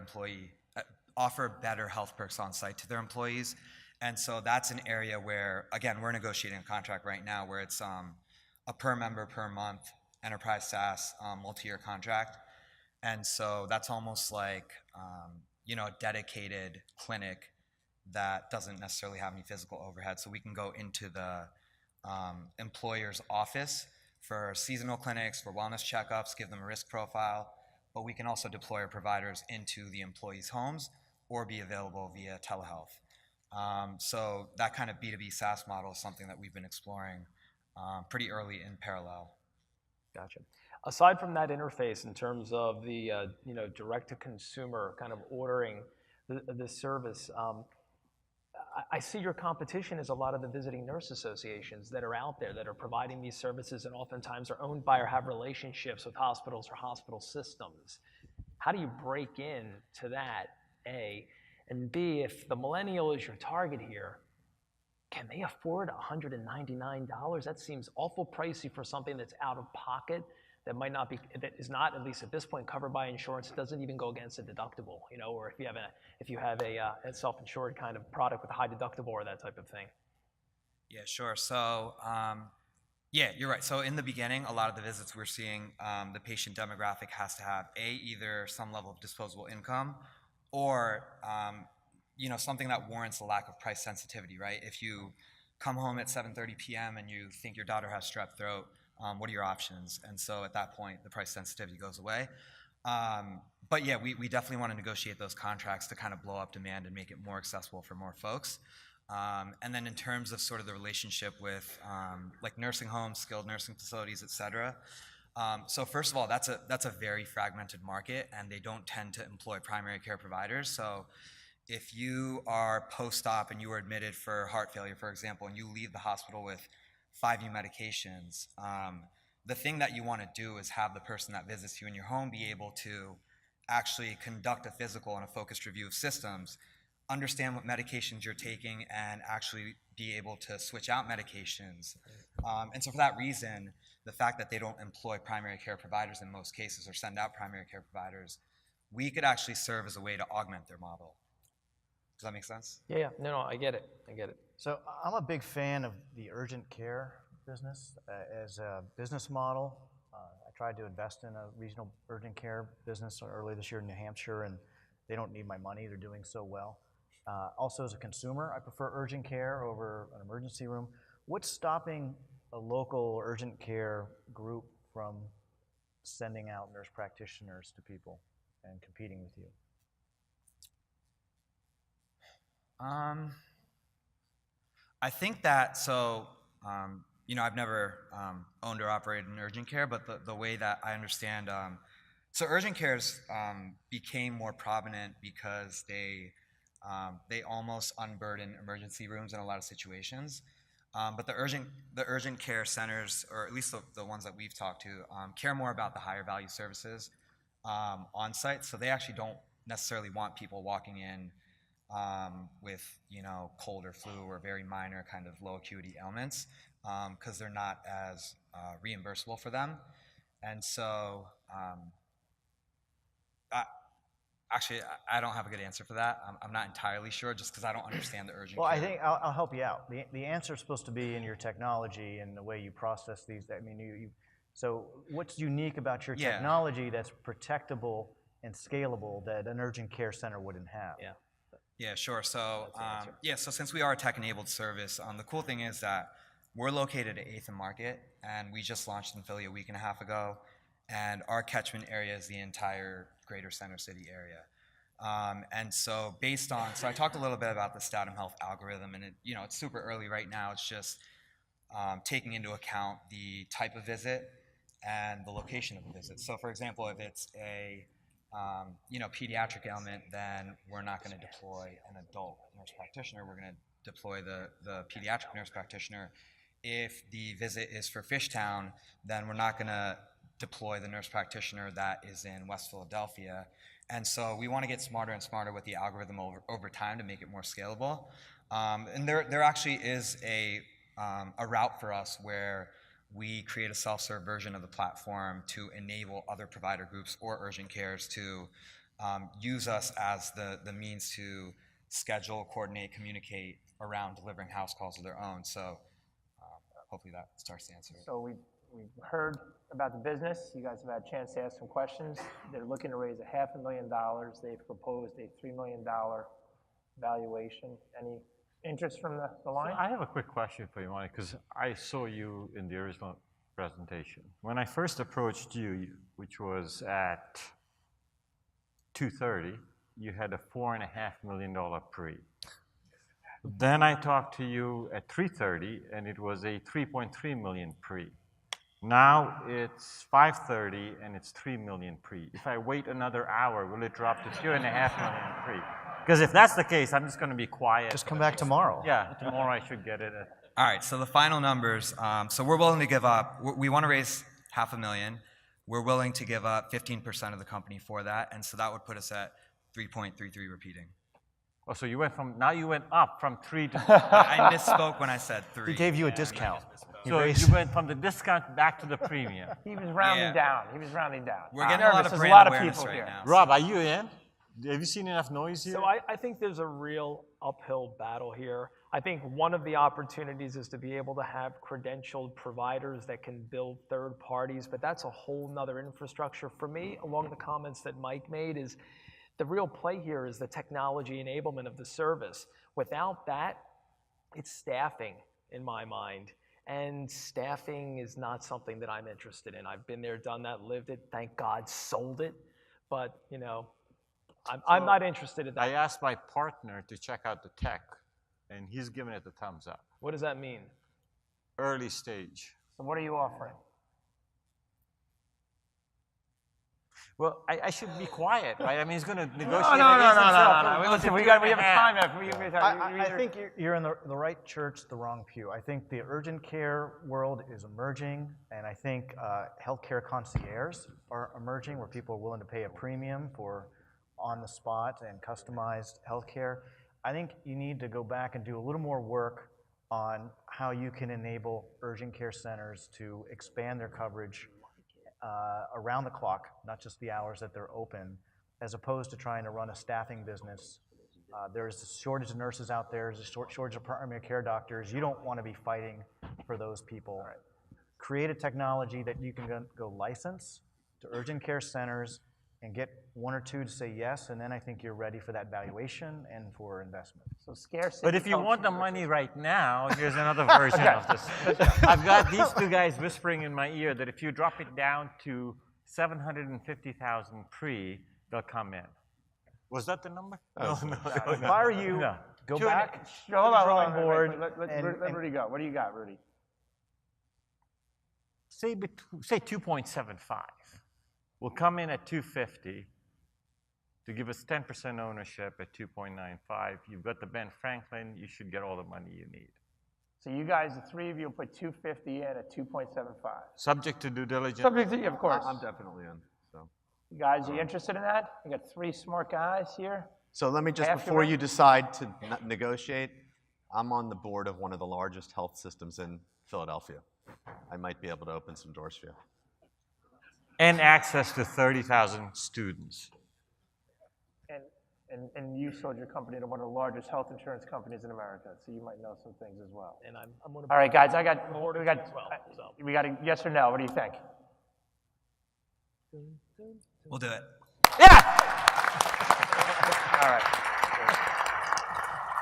health perks on site to their employees. And so that's an area where, again, we're negotiating a contract right now where it's a per member per month enterprise SaaS multi-year contract. And so that's almost like a dedicated clinic that doesn't necessarily have any physical overhead. So we can go into the employer's office for seasonal clinics, for wellness checkups, give them a risk profile, but we can also deploy our providers into the employees' homes or be available via telehealth. So that kind of B2B SaaS model is something that we've been exploring pretty early in parallel. Gotcha. Aside from that interface in terms of the direct-to-consumer kind of ordering the service, I see your competition is a lot of the visiting nurse associations that are out there that are providing these services and oftentimes are owned by or have relationships with hospitals or hospital systems. How do you break in to that, A? And B, if the millennial is your target here, can they afford $199? That seems awful pricey for something that's out of pocket that might not be, that is not, at least at this point, covered by insurance. It doesn't even go against a deductible, you know, or if you have a self-insured kind of product with a high deductible or that type of thing. Yeah, sure. So, yeah, you're right. So in the beginning, a lot of the visits we're seeing, the patient demographic has to have either some level of disposable income, or you know, something that warrants a lack of price sensitivity, right? If you come home at 7:30 p.m. and you think your daughter has strep throat, what are your options? And so at that point, the price sensitivity goes away. But yeah, we definitely want to negotiate those contracts to kind of blow up demand and make it more accessible for more folks. And then in terms of sort of the relationship with like nursing homes, skilled nursing facilities, et cetera. So first of all, that's a very fragmented market, and they don't tend to employ primary care providers. So if you are post-op and you were admitted for heart failure, for example, and you leave the hospital with 5 new medications, the thing that you want to do is have the person that visits you in your home be able to actually conduct a physical and a focused review of systems, understand what medications you're taking, and actually be able to switch out medications. And so for that reason, the fact that they don't employ primary care providers in most cases or send out primary care providers, we could actually serve as a way to augment their model. Does that make sense? Yeah, no, I get it. So I'm a big fan of the urgent care business as a business model. I tried to invest in a regional urgent care business early this year in New Hampshire, and they don't need my money. They're doing so well. Also, as a consumer, I prefer urgent care over an emergency room. What's stopping a local urgent care group from sending out nurse practitioners to people and competing with you? I think that, so, you know, I've never owned or operated in urgent care, but the way that I understand, so urgent cares became more prominent because they almost unburden emergency rooms in a lot of situations. But the urgent care centers, or at least the ones that we've talked to, care more about the higher value services on site. So they actually don't necessarily want people walking in with, you know, cold or flu or very minor kind of low acuity ailments, because they're not as reimbursable for them. And so actually, I don't have a good answer for that. I'm not entirely sure, just because I don't understand the urgent care. Well, I think I'll help you out. The answer is supposed to be in your technology and the way you process these. I mean, so what's unique about your technology that's protectable and scalable that an urgent care center wouldn't have? Yeah, sure. So, so since we are a tech-enabled service, the cool thing is that we're located at 8th and Market, and we just launched in Philly a week and a half ago, and our catchment area is the entire greater Center City area. And so based on, so I talked a little bit about the Statham Health algorithm, and it's super early right now. It's just taking into account the type of visit and the location of the visit. So for example, if it's a pediatric ailment, then we're not going to deploy an adult nurse practitioner. We're going to deploy the pediatric nurse practitioner. If the visit is for Fishtown, then we're not going to deploy the nurse practitioner that is in West Philadelphia. And so we want to get smarter and smarter with the algorithm over time to make it more scalable. And there actually is a route for us where we create a self-serve version of the platform to enable other provider groups or urgent cares to use us as the means to schedule, coordinate, communicate around delivering house calls of their own. So hopefully that starts to answer it. So we've heard about the business. You guys have had a chance to ask some questions. They're looking to raise $500,000. They've proposed a $3 million valuation. Any interest from the line? So I have a quick question for you, Mike, because I saw you in the original presentation. When I first approached you, which was at 2:30, you had a $4.5 million pre. Then I talked to you at 3:30, and it was a $3.3 million pre. Now it's 5:30, and it's $3 million pre. If I wait another hour, will it drop to $2.5 million pre? Because if that's the case, I'm just going to be quiet. Just come back tomorrow. Yeah, tomorrow I should get it. All right, so the final numbers. So we're willing to give up, we want to raise $500,000. We're willing to give up 15% of the company for that, and so that would put us at 3.33 repeating. Oh, so you went from, now you went up from 3 to... I misspoke when I said 3. He gave you a discount. So you went from the discount back to the premium. He was rounding Yeah. down. He was rounding down. We're getting a lot of There's brand a lot of awareness people right here. now. Rob, are you in? Have you seen enough noise here? So I think there's a real uphill battle here. I think one of the opportunities is to be able to have credentialed providers that can build third parties, but that's a whole nother infrastructure. For me, along the comments that Mike made, is the real play here is the technology enablement of the service. Without that, it's staffing in my mind. And staffing is not something that I'm interested in. I've been there, done that, lived it, thank God, sold it. But, you know, I'm not interested in that. I asked my partner to check out the tech, and he's giving it the thumbs up. What does that mean? Early stage. So what are you offering? Well, I should be quiet, right? I mean, he's going to negotiate. No. Listen, we have a time. I think you're in the right church, the wrong pew. I think the urgent care world is emerging, and I think healthcare concierges are emerging, where people are willing to pay a premium for on-the-spot and customized healthcare. I think you need to go back and do a little more work on how you can enable urgent care centers to expand their coverage around the clock, not just the hours that they're open, as opposed to trying to run a staffing business. There's a shortage of nurses out there, there's a shortage of primary care doctors. You don't want to be fighting for those people. Create a technology that you can go license to urgent care centers and get 1 or 2 to say yes, and then I think you're ready for that valuation and for investment. So scarcity. But if you want the money right now, here's another version of this. I've got these 2 guys whispering in my ear that if you drop it down to 750,000 pre, they'll come in. Was that the number? No. If I were you, go back to the drawing board. Let Rudy go. What do you got, Rudy? Say 2.75. We'll come in at 250 to give us 10% ownership at 2.95. You've got the Ben Franklin. You should get all the money you need. So you guys, the 3 of you, will put 250 in at 2.75. Subject to due diligence. Subject to, of course. I'm definitely in. So. You guys, are you interested in that? You got 3 smart guys here. So let me just, before you decide to negotiate, I'm on the board of one of the largest health systems in Philadelphia. I might be able to open some doors for you. And access to 30,000 students. And you sold your company to one of the largest health insurance companies in America, so you might know some things as well. And I'm going to. All right, guys, we got a yes or no. What do you think? We'll do it. Yeah. All right.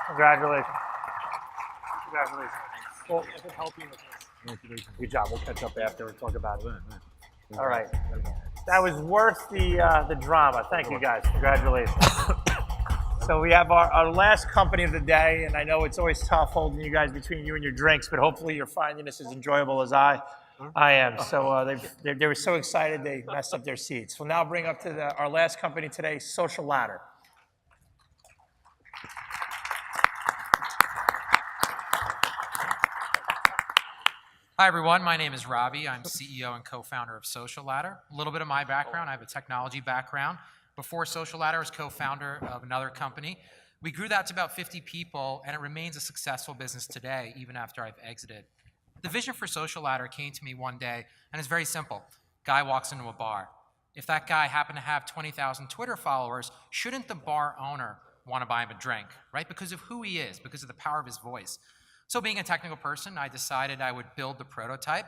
Congratulations. Well, if it helps you with this. Good job. We'll catch up after and talk about it. All right. That was worth the drama. Thank you, guys. Congratulations. So we have our last company of the day, and I know it's always tough holding you guys between you and your drinks, but hopefully you're finding this as enjoyable as I am. So they were so excited they messed up their seats. We'll now bring up to our last company today, Social Ladder. Hi, everyone. My name is Robbie. I'm CEO and co-founder of Social Ladder. A little bit of my background. I have a technology background. Before Social Ladder, I was co-founder of another company. We grew that to about 50 people, and it remains a successful business today, even after I've exited. The vision for Social Ladder came to me one day, and it's very simple. Guy walks into a bar. If that guy happened to have 20,000 Twitter followers, shouldn't the bar owner want to buy him a drink, right? Because of who he is, because of the power of his voice. So being a technical person, I decided I would build the prototype.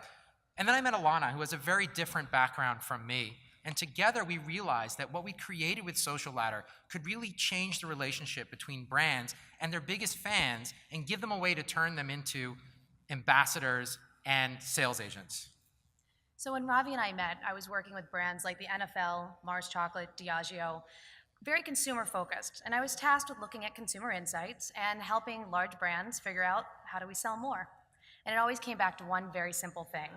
And then I met Alana, who has a very different background from me. And together we realized that what we created with Social Ladder could really change the relationship between brands and their biggest fans and give them a way to turn them into ambassadors and sales agents. So when Ravi and I met, I was working with brands like the NFL, Mars Chocolate, Diageo, very consumer focused. And I was tasked with looking at consumer insights and helping large brands figure out how do we sell more. And it always came back to one very simple thing.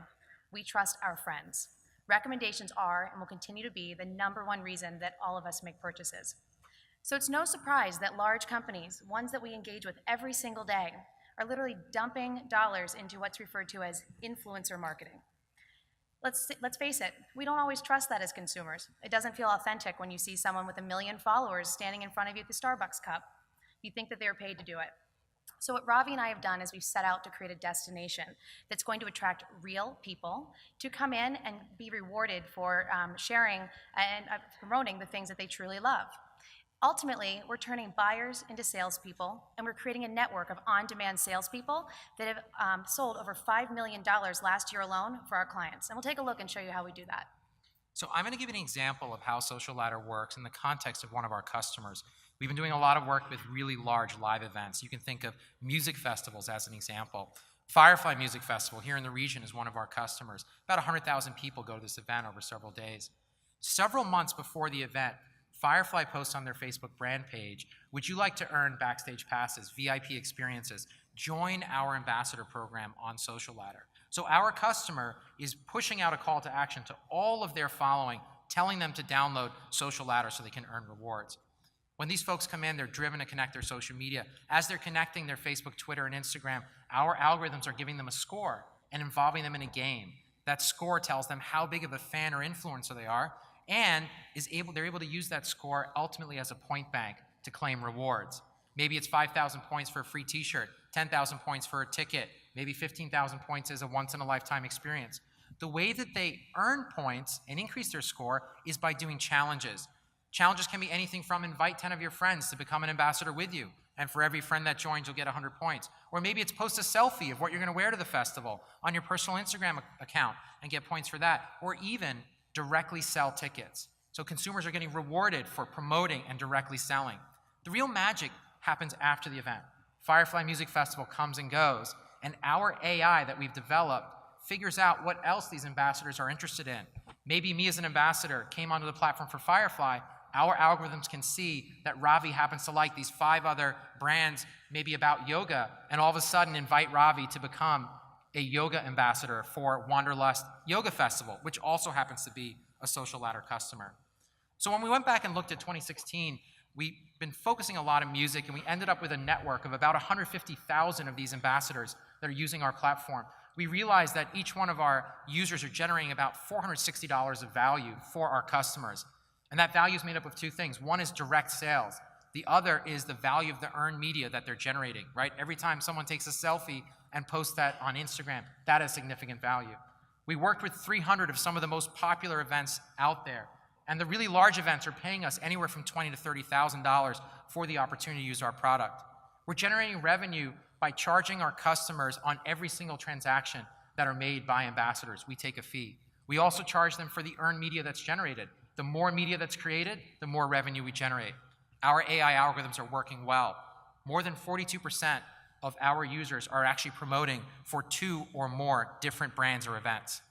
We trust our friends. Recommendations are and will continue to be the #1 reason that all of us make purchases. So it's no surprise that large companies, ones that we engage with every single day, are literally dumping dollars into what's referred to as influencer marketing. Let's face it, we don't always trust that as consumers. It doesn't feel authentic when you see someone with 1 million followers standing in front of you with a Starbucks cup. You think that they're paid to do it. So what Ravi and I have done is we've set out to create a destination that's going to attract real people to come in and be rewarded for sharing and promoting the things that they truly love. Ultimately, we're turning buyers into salespeople, and we're creating a network of on-demand salespeople that have sold over $5 million last year alone for our clients. And we'll take a look and show you how we do that. So I'm going to give you an example of how Social Ladder works in the context of one of our customers. We've been doing a lot of work with really large live events. You can think of music festivals as an example. Firefly Music Festival here in the region is one of our customers. About 100,000 people go to this event over several days. Several months before the event, Firefly posts on their Facebook brand page, would you like to earn backstage passes, VIP experiences? Join our ambassador program on Social Ladder. So our customer is pushing out a call to action to all of their following, telling them to download Social Ladder so they can earn rewards. When these folks come in, they're driven to connect their social media. As they're connecting their Facebook, Twitter, and Instagram, our algorithms are giving them a score and involving them in a game. That score tells them how big of a fan or influencer they are, and they're able to use that score ultimately as a point bank to claim rewards. Maybe it's 5,000 points for a free t-shirt, 10,000 points for a ticket, maybe 15,000 points as a once-in-a-lifetime experience. The way that they earn points and increase their score is by doing challenges. Challenges can be anything from invite 10 of your friends to become an ambassador with you, and for every friend that joins, you'll get 100 points. Or maybe it's post a selfie of what you're going to wear to the festival on your personal Instagram account and get points for that. Or even directly sell tickets. So consumers are getting rewarded for promoting and directly selling. The real magic happens after the event. Firefly Music Festival comes and goes, and our AI that we've developed figures out what else these ambassadors are interested in. Maybe me as an ambassador came onto the platform for Firefly. Our algorithms can see that Ravi happens to like these 5 other brands, maybe about yoga, and all of a sudden invite Ravi to become a yoga ambassador for Wanderlust Yoga Festival, which also happens to be a Social Ladder customer. So when we went back and looked at 2016, we've been focusing a lot on music, and we ended up with a network of about 150,000 of these ambassadors that are using our platform. We realized that each one of our users are generating about $460 of value for our customers. And that value is made up of 2 things. One is direct sales. The other is the value of the earned media that they're generating, right? Every time someone takes a selfie and posts that on Instagram, that has significant value. We worked with 300 of some of the most popular events out there. And the really large events are paying us anywhere from $20,000 to $30,000 for the opportunity to use our product. We're generating revenue by charging our customers on every single transaction that are made by ambassadors. We take a fee. We also charge them for the earned media that's generated. The more media that's created, the more revenue we generate. Our AI algorithms are working well. More than 42% of our users are actually promoting for 2 or more different brands or events.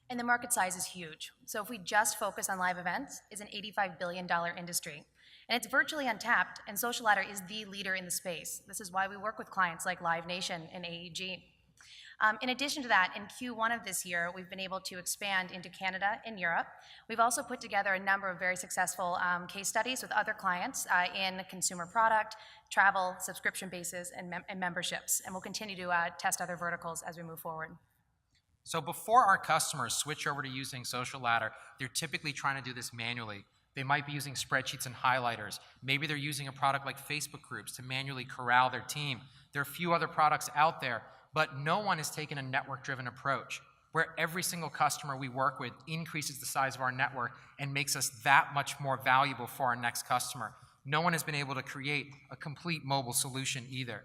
And the market size is huge. So if we just focus on live events, it's an $85 billion industry. And it's virtually untapped, and Social Ladder is the leader in the space. This is why we work with clients like Live Nation and AEG. In addition to that, in Q1 of this year, we've been able to expand into Canada and Europe. We've also put together a number of very successful case studies with other clients in consumer product, travel, subscription bases, and memberships. And we'll continue to test other verticals as we move forward. So before our customers switch over to using Social Ladder, they're typically trying to do this manually. They might be using spreadsheets and highlighters. Maybe they're using a product like Facebook Groups to manually corral their team. There are a few other products out there, but no one has taken a network-driven approach where every single customer we work with increases the size of our network and makes us that much more valuable for our next customer. No one has been able to create a complete mobile solution either.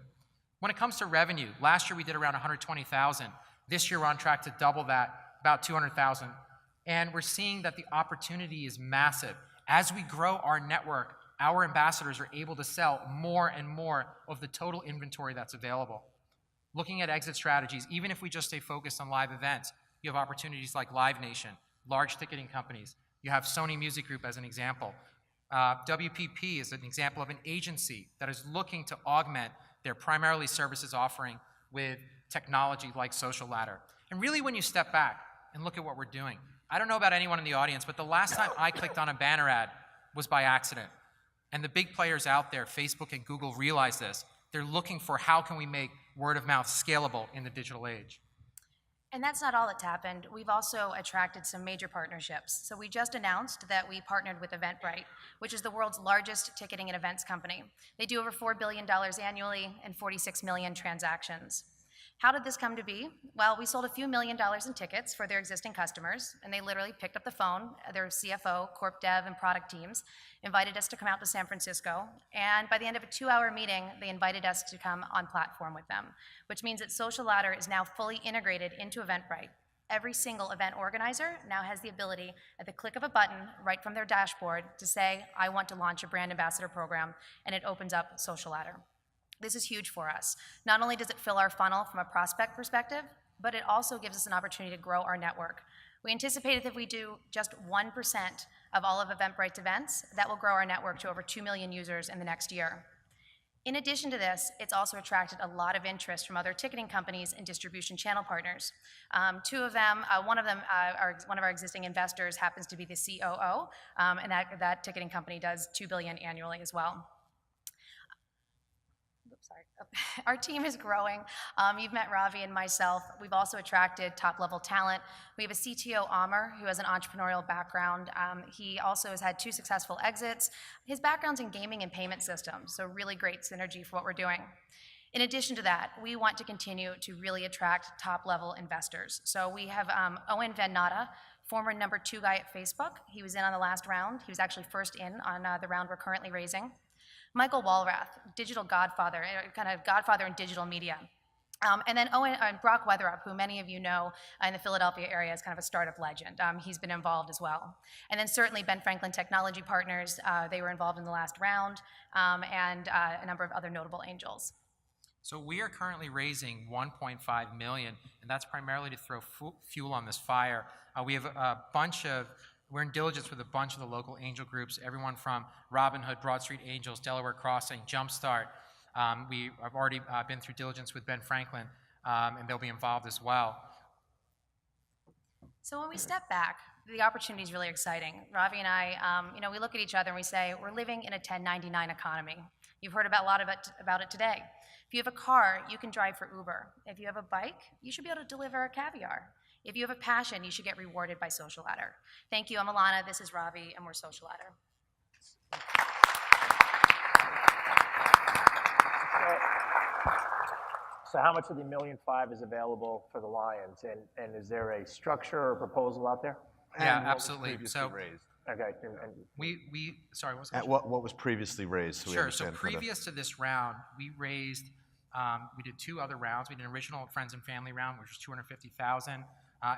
When it comes to revenue, last year we did around 120,000. This year we're on track to double that, about 200,000. And we're seeing that the opportunity is massive. As we grow our network, our ambassadors are able to sell more and more of the total inventory that's available. Looking at exit strategies, even if we just stay focused on live events, you have opportunities like Live Nation, large ticketing companies. You have Sony Music Group as an example. WPP is an example of an agency that is looking to augment their primarily services offering with technology like Social Ladder. And really when you step back and look at what we're doing, I don't know about anyone in the audience, but the last time I clicked on a banner ad was by accident. And the big players out there, Facebook and Google, realize this. They're looking for how can we make word of mouth scalable in the digital age. And that's not all that's happened. We've also attracted some major partnerships. So we just announced that we partnered with Eventbrite, which is the world's largest ticketing and events company. They do over $4 billion annually and 46 million transactions. How did this come to be? Well, we sold a few $1 million in tickets for their existing customers, and they literally picked up the phone, their CFO, corp dev, and product teams, invited us to come out to San Francisco, and by the end of a 2-hour meeting, they invited us to come on platform with them, which means that Social Ladder is now fully integrated into Eventbrite. Every single event organizer now has the ability, at the click of a button, right from their dashboard, to say, I want to launch a brand ambassador program, and it opens up Social Ladder. This is huge for us. Not only does it fill our funnel from a prospect perspective, but it also gives us an opportunity to grow our network. We anticipate that if we do just 1% of all of Eventbrite's events, that will grow our network to over 2 million users in the next year. In addition to this, it's also attracted a lot of interest from other ticketing companies and distribution channel partners. Two of them, one of our existing investors happens to be the COO, and that ticketing company does $2 billion annually as well. Sorry. Our team is growing. You've met Ravi and myself. We've also attracted top-level talent. We have a CTO, Amr, who has an entrepreneurial background. He also has had 2 successful exits. His background's in gaming and payment systems, so really great synergy for what we're doing. In addition to that, we want to continue to really attract top-level investors. So we have Owen Van Natta, former number 2 guy at Facebook. He was in on the last round. He was actually first in on the round we're currently raising. Michael Walrath, digital godfather, kind of godfather in digital media. And then Brock Weatherup, who many of you know in the Philadelphia area is kind of a startup legend. He's been involved as well. And then certainly Ben Franklin Technology Partners, they were involved in the last round, and a number of other notable angels. So we are currently raising $1.5 million, and that's primarily to throw fuel on this fire. We have we're in diligence with a bunch of the local angel groups, everyone from Robinhood, Broad Street Angels, Delaware Crossing, Jumpstart. We have already been through diligence with Ben Franklin, and they'll be involved as well. So when we step back, the opportunity is really exciting. Ravi and I, we look at each other and we say, we're living in a 1099 economy. You've heard about a lot about it today. If you have a car, you can drive for Uber. If you have a bike, you should be able to deliver a caviar. If you have a passion, you should get rewarded by Social Ladder. Thank you, I'm Alana, this is Ravi, and we're Social Ladder. So how much of the $1.5 million is available for the Lions? And is there a structure or proposal out there? Yeah, absolutely. So raised? Okay. Sorry, what was And what was previously raised? So sure, so previous to this round, we raised, we did 2 other rounds. We did an original friends and family round, which was $250,000.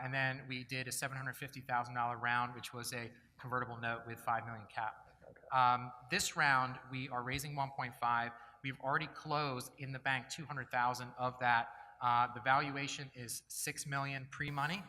And then we did a $750,000 round, which was a convertible note with $5 million cap. Okay. This round, we are raising 1.5. We've already closed in the bank 200,000 of that. The valuation is $6 million pre-money.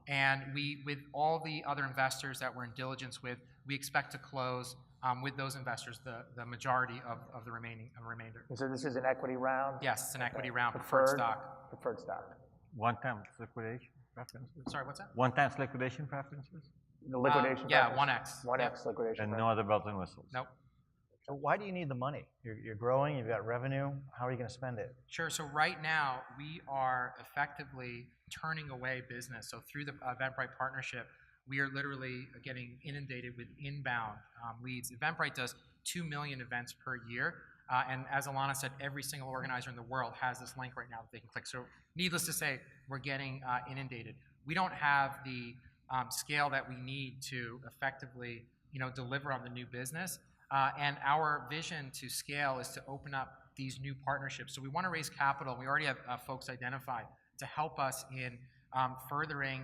And with all the other investors that we're in diligence with, we expect to close with those investors the majority of the remainder. So this is an equity round? Yes, it's an equity round, preferred stock. Preferred stock. One-time liquidation preferences? Sorry, what's that? One-time liquidation preferences? The liquidation yeah, preference? 1x. 1x liquidation And preference. no other bells and whistles? Nope. So why do you need the money? You're growing, you've got revenue. How are you going to spend it? Sure. So right now, we are effectively turning away business. So through the Eventbrite partnership, we are literally getting inundated with inbound leads. Eventbrite does 2 million events per year. And as Alana said, every single organizer in the world has this link right now that they can click. So needless to say, we're getting inundated. We don't have the scale that we need to effectively deliver on the new business. And our vision to scale is to open up these new partnerships. So we want to raise capital. We already have folks identified to help us in furthering,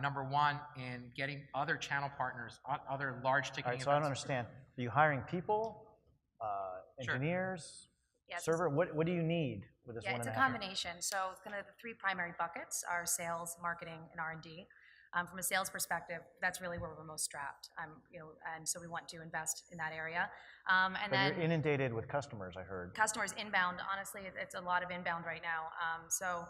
number one, in getting other channel partners, other large ticketing events. So I don't understand. Are you hiring people, engineers, server? What do you need with this $1.5 million? It's a combination. So kind of the 3 primary buckets are sales, marketing, and R&D. From a sales perspective, that's really where we're most strapped. And so we want to invest in that area. But then you're inundated with customers, I heard. Customers inbound. Honestly, it's a lot of inbound right now. So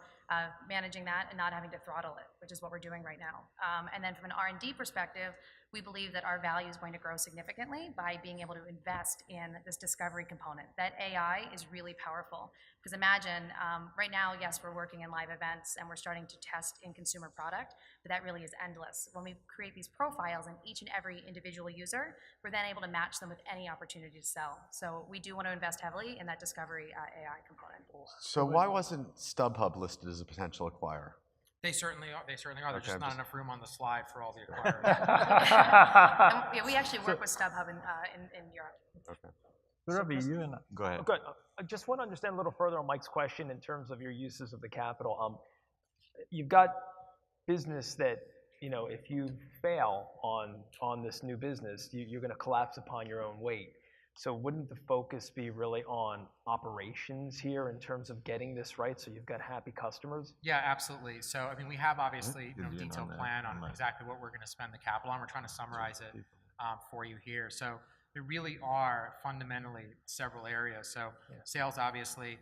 managing that and not having to throttle it, which is what we're doing right now. And then from an R&D perspective, we believe that our value is going to grow significantly by being able to invest in this discovery component. That AI is really powerful. Because imagine, right now, yes, we're working in live events and we're starting to test in consumer product, but that really is endless. When we create these profiles in each and every individual user, we're then able to match them with any opportunity to sell. So we do want to invest heavily in that discovery AI component. So why wasn't StubHub listed as a potential acquirer? They certainly are. They certainly are. There's Okay, just not just- enough room on the slide for all the acquirers. Yeah, we actually work with StubHub in Europe. Okay. Ravi, you and go ahead. Good. I just want to understand a little further on Mike's question in terms of your uses of the capital. You've got business that, you know, if you fail on this new business, you're going to collapse upon your own weight. So wouldn't the focus be really on operations here in terms of getting this right so you've got happy customers? Yeah, absolutely. So, I mean, we have obviously a Good detailed on plan that. on exactly what we're going to spend the capital on. We're trying to summarize it for you here. So there really are fundamentally several areas. So sales, obviously,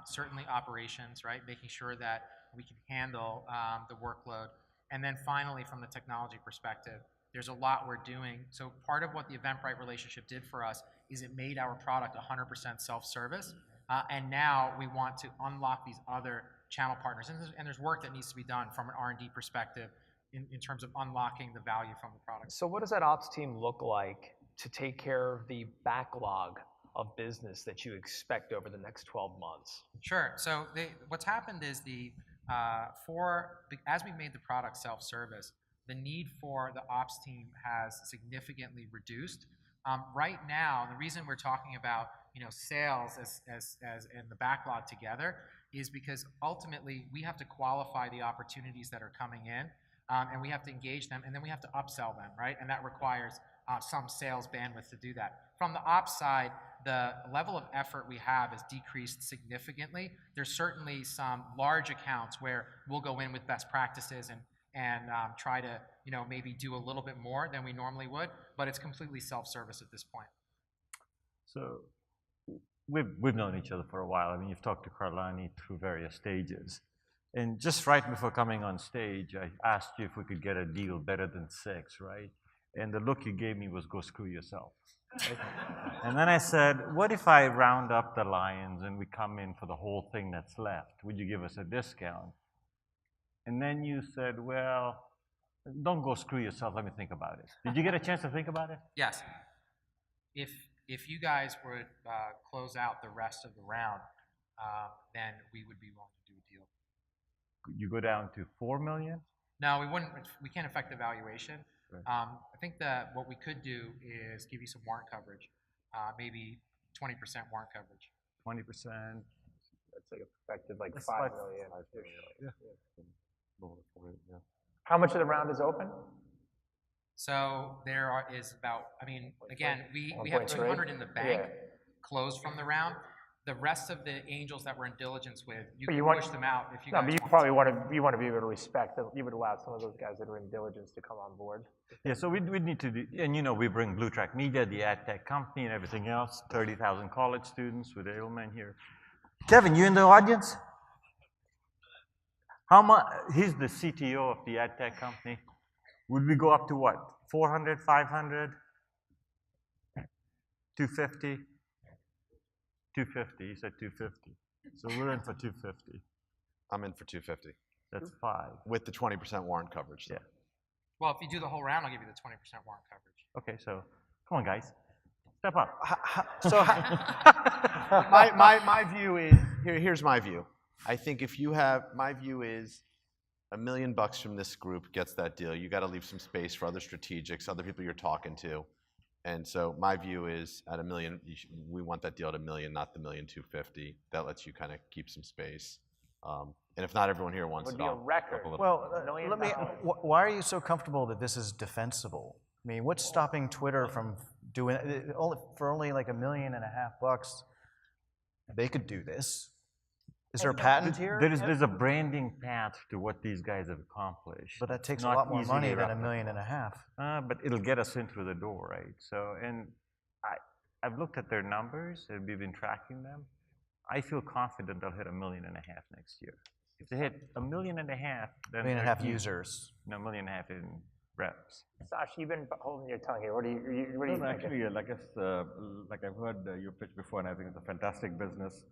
certainly operations, right? Making sure that we can handle the workload. And then finally, from the technology perspective, there's a lot we're doing. So part of what the Eventbrite relationship did for us is it made our product 100% self-service. And now we want to unlock these other channel partners. And there's work that needs to be done from an R&D perspective in terms of unlocking the value from the product. So what does that ops team look like to take care of the backlog of business that you expect over the next 12 months? Sure. So what's happened is as we've made the product self-service, the need for the ops team has significantly reduced. Right now, the reason we're talking about sales as and the backlog together is because ultimately we have to qualify the opportunities that are coming in, and we have to engage them, and then we have to upsell them, right? And that requires some sales bandwidth to do that. From the ops side, the level of effort we have has decreased significantly. There's certainly some large accounts where we'll go in with best practices and try to maybe do a little bit more than we normally would, but it's completely self-service at this point. So we've known each other for a while. I mean, you've talked to Carlani through various stages. And just right before coming on stage, I asked you if we could get a deal better than 6, right? And the look you gave me was go screw yourself. Right? And then I said, what if I round up the Lions and we come in for the whole thing that's left? Would you give us a discount? And then you said, well, don't go screw yourself. Let me think about it. Did you get a chance to think about it? Yes. If you guys would close out the rest of the round, then we would be willing to do a deal. Could you go down to $4 million? No, we wouldn't. We can't affect the valuation. Right. I think that what we could do is give you some warrant coverage, maybe 20% warrant coverage. 20%. That's like effective like That's 5 five- million. Yeah. How much of the round is open? So there is about, I mean, again, we have 1.3? 200 in the bank Yeah. closed from the round. The rest of the angels that we're in diligence with, you But can you want- push them out if you No, guys but you want. probably want to be able to respect that you would allow some of those guys that are in diligence to come on board. Yeah, so we need to do, and we bring Blue Track Media, the ad tech company, and everything else. 30,000 college students with Edelman here. Kevin, you in the audience? How much? He's the CTO of the ad tech company. Would we go up to what? 400, 500, 250? 250. He said 250. So we're in for 250. I'm in for 250. That's 5. With the 20% warrant coverage. Yeah. Well, if you do the whole round, I'll give you the 20% warrant coverage. Okay, so come on, guys, step up. So my view is, here's my view. I think if you have, my view is $1 million from this group gets that deal. You got to leave some space for other strategics, other people you're talking to. And so my view is at $1 million, we want that deal at $1 million, not the $1,250,000. That lets you kind of keep some space. And if not everyone here wants Would it, be a I'll record. up a little. Well, $1 million. let me. Why are you so comfortable that this is defensible? I mean, what's stopping Twitter from doing it for only like $1.5 million? They could do this. Is there a patent here? There's a branding path to what these guys have accomplished. But that takes a Not lot more easily money than $1.5 replicable. million. But it'll get us in through the door, right? So, and I've looked at their numbers and we've been tracking them. I feel confident they'll hit $1.5 million next year. if they hit 1.5 million, then $1.5 million users. No, 1.5 million in reps. Sasha, you've been holding your tongue here. What do you thinking? Actually, like I've heard you pitch before, and I think it's a fantastic business.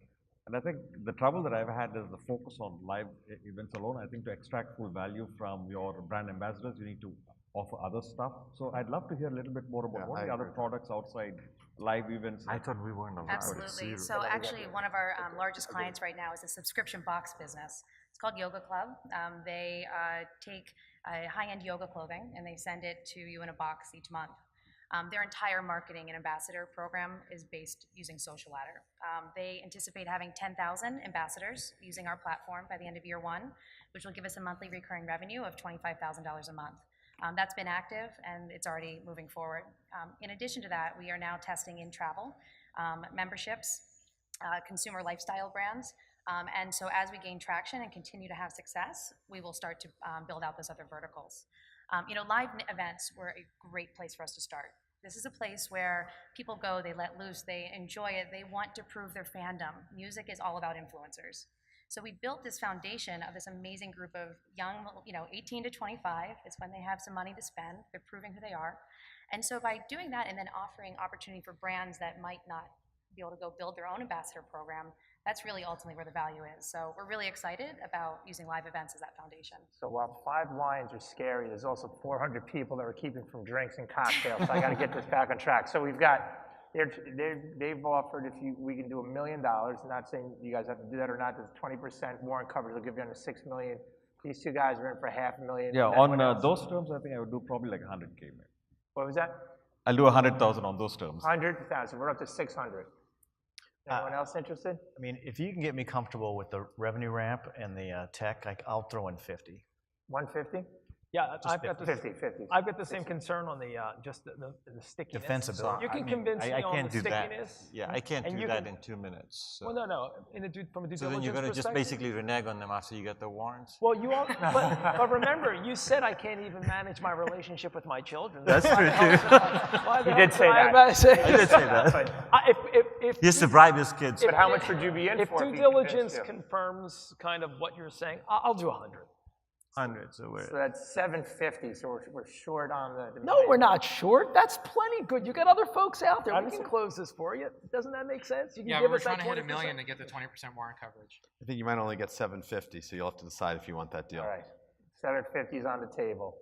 And I think the trouble that I've had is the focus on live events alone. I think to extract full value from your brand ambassadors, you need to offer other stuff. So I'd love to hear a little bit more about what are the other products outside live events. I thought we weren't allowed. Absolutely. So actually, one of our largest clients right now is a subscription box business. It's called Yoga Club. They take high-end yoga clothing and they send it to you in a box each month. Their entire marketing and ambassador program is based using Social Ladder. They anticipate having 10,000 ambassadors using our platform by the end of year one, which will give us a monthly recurring revenue of $25,000 a month. That's been active and it's already moving forward. In addition to that, we are now testing in travel, memberships, consumer lifestyle brands. And so as we gain traction and continue to have success, we will start to build out those other verticals. Live events were a great place for us to start. This is a place where people go, they let loose, they enjoy it, they want to prove their fandom. Music is all about influencers. So we built this foundation of this amazing group of young, 18 to 25 is when they have some money to spend, they're proving who they are. And so by doing that and then offering opportunity for brands that might not be able to go build their own ambassador program, that's really ultimately where the value is. So we're really excited about using live events as that foundation. So while 5 lions are scary, there's also 400 people that we're keeping from drinks and cocktails. So I got to get this back on track. So we've got, they've offered we can do $1 million. Not saying you guys have to do that or not. There's 20% warrant coverage. They'll give you under $6 million. These two guys are in for $500,000. Yeah, on those terms, I think I would do probably like 100K. Man. What was that? I'll do 100,000 on those terms. 100,000. We're up to 600. Anyone else interested? I mean, if you can get me comfortable with the revenue ramp and the tech, I'll throw in 50. 150? Yeah, Just I've got 50, 50. I've got the same concern on the just the stickiness. Defensibility. You can convince me I on can't the do that. stickiness. Yeah, I can't and do you that can- in 2 minutes. So. Well, no. From a due So then diligence you're going to just perspective- basically renege on them after you get the warrants? Well, you all, but remember, you said I can't even manage my relationship with my children. That's Why the true, hell too. should I- why the You hell did should say that. I did say that. If He has to bribe his kids. But how much would you be in if for? due if he convinced diligence you? confirms kind of what you're saying, I'll do 100. 100, so we're... So that's 750. So we're short on the. No, we're not short. That's plenty good. You got other folks out there. We can close this for you. Doesn't that make sense? You can Yeah, give we're us that trying to hit 20%. $1 million to get the 20% warrant coverage. I think you might only get 750, so you'll have to decide if you want that deal. All right. 750 is on the table.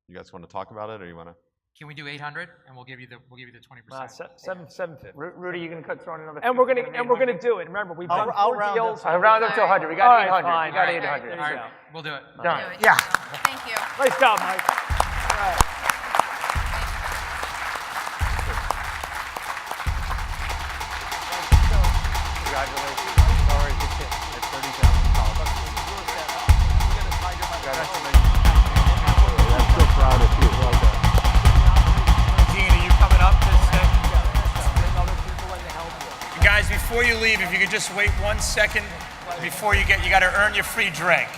You guys want to talk about it, or you want to? Can we do 800 and we'll give you the 20%? 750. Rudy, you gonna throw in another? And we're gonna do it. Remember, we've done I'll 4 round deals. I'll round up to 100. We got All right, 800. fine. We got All right, 800. there All you right, we'll do it. Done. Yeah. Thank you. Nice job, Mike. All right. Congratulations. Sorry, just hit at $30,000. I'm so proud of you. Well done. Gene, are you coming up to say? Guys, before you leave, if you could just wait 1 second before you got to earn your free drink.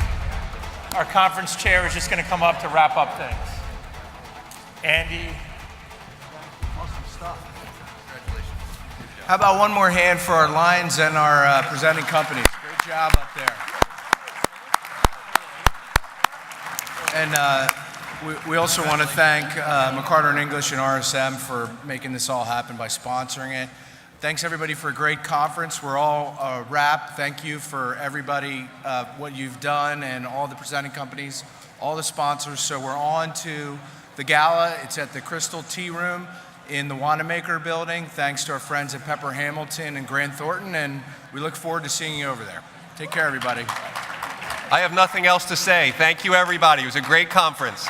Our conference chair is just going to come up to wrap up things. Andy. Awesome stuff. How about one more hand for our Lions and our presenting companies? Great job up there. And we also want to thank McCarter & English and RSM for making this all happen by sponsoring it. Thanks everybody for a great conference. We're all a wrap. Thank you for everybody, what you've done, and all the presenting companies, all the sponsors. So we're on to the gala. It's at the Crystal Tea Room in the Wanamaker building. Thanks to our friends at Pepper Hamilton and Grant Thornton, and we look forward to seeing you over there. Take care, everybody. I have nothing else to say. Thank you, everybody. It was a great conference.